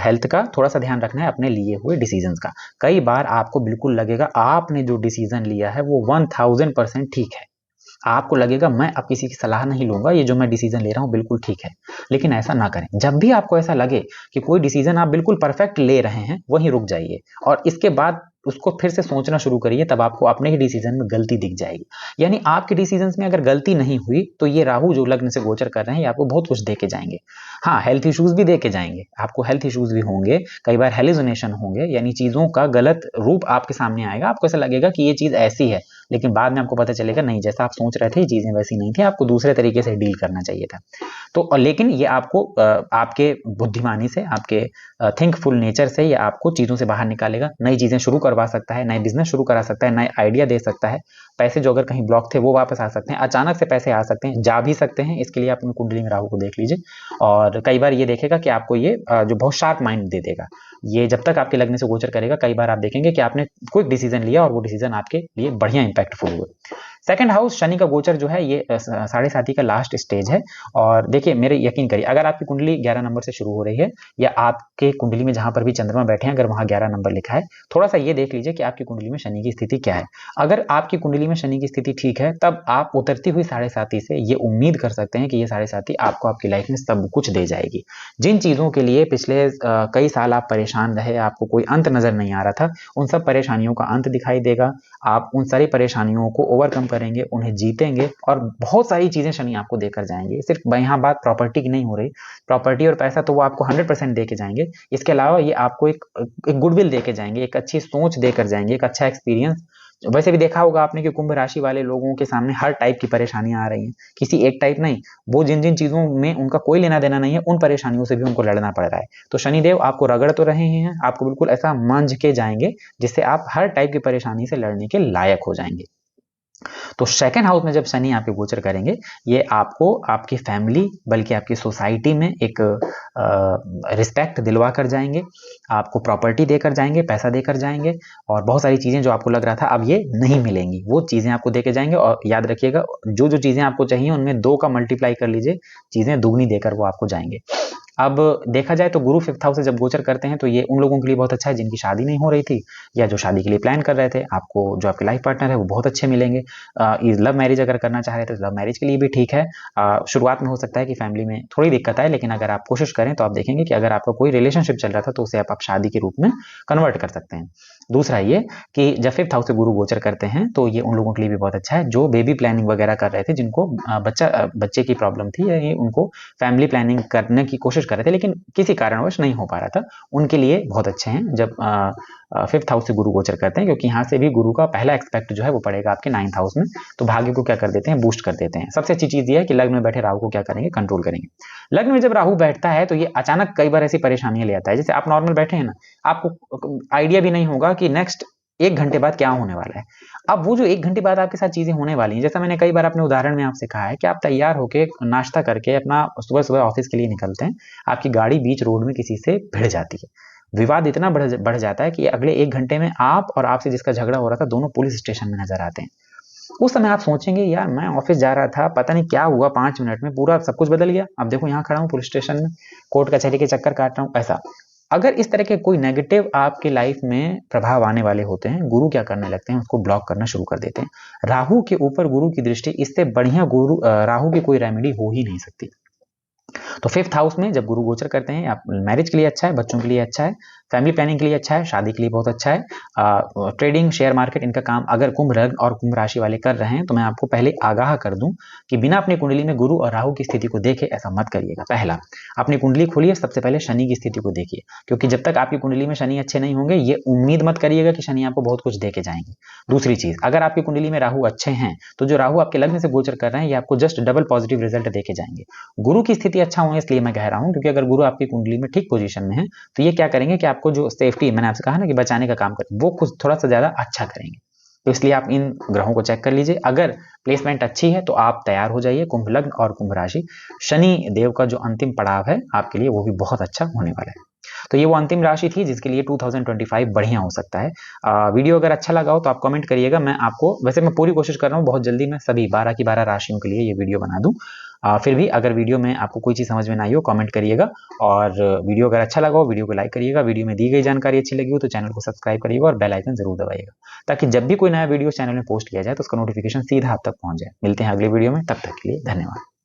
हेल्थ का, थोड़ा सा ध्यान रखना है अपने लिए हुए डिसीजंस का। कई बार आपको बिल्कुल लगेगा आपने जो डिसीजन लिया है वो 1000% ठीक है, आपको लगेगा मैं अब किसी की सलाह नहीं लूंगा, ये जो मैं डिसीजन ले रहा हूं बिल्कुल ठीक है। लेकिन ऐसा ना करें। जब भी आपको ऐसा लगे कि कोई डिसीजन आप बिल्कुल परफेक्ट ले रहे हैं, वहीं रुक जाइए और इसके बाद उसको फिर से सोचना शुरू करिए, तब आपको अपने ही डिसीजन में गलती दिख जाएगी। यानी आपके डिसीजंस में अगर गलती नहीं हुई तो ये राहु जो लग्न से गोचर कर रहे हैं, ये आपको बहुत कुछ दे के जाएंगे। हाँ, हेल्थ इश्यूज भी दे के जाएंगे, आपको हेल्थ इश्यूज भी होंगे, कई बार हेलुसिनेशन होंगे, यानी चीजों का गलत रूप आपके सामने आएगा। आपको ऐसा लगेगा कि ये चीज ऐसी है, लेकिन बाद में आपको पता चलेगा नहीं, जैसा आप सोच रहे थे ये चीजें वैसी नहीं थी, आपको दूसरे तरीके से डील करना चाहिए था। तो लेकिन ये आपको आपके बुद्धिमानी से, आपके थिंकफुल नेचर से, ये आपको चीजों से बाहर निकालेगा, नई चीजें शुरू करवा सकता है, नए बिजनेस शुरू करा सकता है, नए आइडिया दे सकता है। पैसे जो अगर कहीं ब्लॉक थे वो वापस आ सकते हैं, अचानक से पैसे आ सकते हैं, जा भी सकते हैं। इसके लिए आप अपनी कुंडली में राहु को देख लीजिए, और कई बार ये देखेगा कि आपको ये जो बहुत शार्प माइंड दे देगा। ये जब तक आपके लग्न से गोचर करेगा, कई बार आप देखेंगे कि आपने क्विक डिसीजन लिया और वो डिसीजन आपके लिए बढ़िया इंपैक्टफुल हुए। सेकंड हाउस शनि का गोचर जो है, ये साढ़े साथी का लास्ट स्टेज है। और देखिए, मेरे यकीन करिए, अगर आपकी कुंडली 11 नंबर से शुरू हो रही है, या आपके कुंडली में जहां पर भी चंद्रमा बैठे हैं अगर वहां 11 नंबर लिखा है, थोड़ा सा ये देख लीजिए कि आपकी कुंडली में शनि की स्थिति क्या है। अगर आपकी कुंडली में शनि की स्थिति ठीक है, तब आप उतरती हुई साढ़े साथी से ये उम्मीद कर सकते हैं कि ये साढ़े साथी आपको आपकी लाइफ में सब कुछ दे जाएगी। जिन चीजों के लिए पिछले कई साल आप परेशान रहे, आपको कोई अंत नजर नहीं आ रहा था, उन सब परेशानियों का अंत दिखाई देगा। आप उन सारी परेशानियों को ओवरकम करेंगे, उन्हें जीतेंगे और बहुत सारी चीजें शनि आपको देकर जाएंगे। सिर्फ यहाँ बात प्रॉपर्टी की नहीं हो रही, प्रॉपर्टी और पैसा तो वो आपको 100% दे के जाएंगे, इसके अलावा ये आपको एक गुडविल दे के जाएंगे, एक अच्छी सोच देकर जाएंगे, एक अच्छा एक्सपीरियंस। वैसे भी देखा होगा आपने कि कुंभ राशि वाले लोगों के सामने हर टाइप की परेशानियां आ रही हैं, किसी एक टाइप नहीं, वो जिन जिन चीजों में उनका कोई लेना देना नहीं है उन परेशानियों से भी उनको लड़ना पड़ रहा है। तो शनिदेव आपको रगड़ तो रहे हैं, आपको बिल्कुल ऐसा मंझ के जाएंगे जिससे आप हर टाइप की परेशानी से लड़ने के लायक हो जाएंगे। तो सेकंड हाउस में जब शनि यहाँ पे गोचर करेंगे, ये आपको आपकी फैमिली बल्कि आपकी सोसाइटी में एक रिस्पेक्ट दिलवा कर जाएंगे, आपको प्रॉपर्टी देकर जाएंगे, पैसा देकर जाएंगे, और बहुत सारी चीजें जो आपको लग रहा था अब ये नहीं मिलेंगी वो चीजें आपको देके जाएंगे। और याद रखिएगा, जो जो चीजें आपको चाहिए उनमें 2 का मल्टीप्लाई कर लीजिए, चीजें दुगनी देकर वो आपको जाएंगे। अब देखा जाए तो गुरु 5th हाउस से जब गोचर करते हैं तो ये उन लोगों के लिए बहुत अच्छा है जिनकी शादी नहीं हो रही थी या जो शादी के लिए प्लान कर रहे थे। आपको जो आपके लाइफ पार्टनर है वो बहुत अच्छे मिलेंगे। लव मैरिज अगर करना चाह रहे थे तो लव मैरिज के लिए भी ठीक है। शुरुआत में हो सकता है कि फैमिली में थोड़ी दिक्कत आए, लेकिन अगर आप कोशिश करें तो आप देखेंगे कि अगर आपका कोई रिलेशनशिप चल रहा था तो उसे आप शादी के रूप में कन्वर्ट कर सकते हैं। दूसरा ये कि जब 5th हाउस से गुरु गोचर करते हैं तो ये उन लोगों के लिए भी बहुत अच्छा है जो बेबी प्लानिंग वगैरह कर रहे थे, जिनको बच्चे की प्रॉब्लम थी या उनको फैमिली प्लानिंग करने की कोशिश कर रहे थे लेकिन किसी कारणवश नहीं हो पा रहा था, उनके लिए बहुत अच्छे हैं जब 5th हाउस से गुरु गोचर करते हैं, क्योंकि यहाँ से भी गुरु का पहला एक्सपेक्ट जो है वो पड़ेगा आपके 9th हाउस में। तो भाग्य को क्या कर देते हैं, बूस्ट कर देते हैं। सबसे अच्छी चीज ये है कि लग्न में बैठे राहु को क्या करेंगे, कंट्रोल करेंगे। लग्न में जब राहु बैठता है तो ये अचानक कई बार ऐसी परेशानियां ले आता है। जैसे आप नॉर्मल बैठे हैं ना, आपको आइडिया भी नहीं होगा कि नेक्स्ट 1 घंटे बाद क्या होने वाला है। अब वो जो 1 घंटे बाद आपके साथ चीजें होने वाली हैं, जैसा मैंने कई बार अपने उदाहरण में आपसे कहा है कि आप तैयार होकर नाश्ता करके अपना सुबह सुबह ऑफिस के लिए निकलते हैं, आपकी गाड़ी बीच रोड में किसी से भिड़ जाती है, विवाद इतना बढ़ जाता है कि अगले 1 घंटे में आप और आपसे जिसका झगड़ा हो रहा था दोनों पुलिस स्टेशन में नजर आते हैं। उस समय आप सोचेंगे यार मैं ऑफिस जा रहा था, पता नहीं क्या हुआ, 5 मिनट में पूरा सब कुछ बदल गया, अब देखो यहाँ खड़ा हूँ पुलिस स्टेशन में, कोर्ट कचहरी के चक्कर काट रहा हूँ। ऐसा अगर इस तरह के कोई नेगेटिव आपके लाइफ में प्रभाव आने वाले होते हैं, गुरु क्या करने लगते हैं, उसको ब्लॉक करना शुरू कर देते हैं। राहु के ऊपर गुरु की दृष्टि, इससे बढ़िया गुरु राहु की कोई रेमेडी हो ही नहीं सकती। तो 5th हाउस में जब गुरु गोचर करते हैं, आप मैरिज के लिए अच्छा है, बच्चों के लिए अच्छा है, फैमिली प्लानिंग के लिए अच्छा है, शादी के लिए बहुत अच्छा है। ट्रेडिंग, शेयर मार्केट, इनका काम अगर कुंभ लग्न और कुंभ राशि वाले कर रहे हैं तो मैं आपको पहले आगाह कर दूं कि बिना अपनी कुंडली में गुरु और राहु की स्थिति को देखे ऐसा मत करिएगा। पहला, अपनी कुंडली खोलिए, सबसे पहले शनि की स्थिति को देखिए, क्योंकि जब तक आपकी कुंडली में शनि अच्छे नहीं होंगे ये उम्मीद मत करिएगा कि शनि आपको बहुत कुछ देके जाएंगे। दूसरी चीज, अगर आपकी कुंडली में राहु अच्छे हैं तो जो राहु आपके लग्न से गोचर कर रहे हैं ये आपको जस्ट डबल पॉजिटिव रिजल्ट देके जाएंगे। गुरु की स्थिति अच्छा होगा इसलिए मैं कह रहा हूं, क्योंकि अगर गुरु आपकी कुंडली में ठीक पोजीशन में है तो ये क्या करेंगे कि आपको जो सेफ्टी, मैंने आपसे कहा ना कि बचाने का काम करें, वो कुछ थोड़ा सा ज्यादा अच्छा करेंगे। तो इसलिए आप इन ग्रहों को चेक कर लीजिए। अगर प्लेसमेंट अच्छी है तो आप तैयार हो जाइए। कुंभ लग्न और कुंभ राशि, शनि देव का जो अंतिम पड़ाव है आपके लिए वो भी बहुत अच्छा होने वाला है। तो ये वो अंतिम राशि थी जिसके लिए 2025 बढ़िया हो सकता है। वीडियो अगर अच्छा लगा हो तो आप कमेंट करिएगा। मैं आपको, वैसे मैं पूरी कोशिश कर रहा हूँ बहुत जल्दी मैं सभी 12 की 12 राशियों के लिए ये वीडियो बना दूं। फिर भी अगर वीडियो में आपको कोई चीज़ समझ में ना आई हो कमेंट करिएगा, और वीडियो अगर अच्छा लगा हो वीडियो को लाइक करिएगा। वीडियो में दी गई जानकारी अच्छी लगी हो तो चैनल को सब्सक्राइब करिएगा और बेल आइकन जरूर दबाइएगा, ताकि जब भी कोई नया वीडियो चैनल में पोस्ट किया जाए तो उसका नोटिफिकेशन सीधा आप तक पहुंच जाए। मिलते हैं अगले वीडियो में, तब तक के लिए धन्यवाद।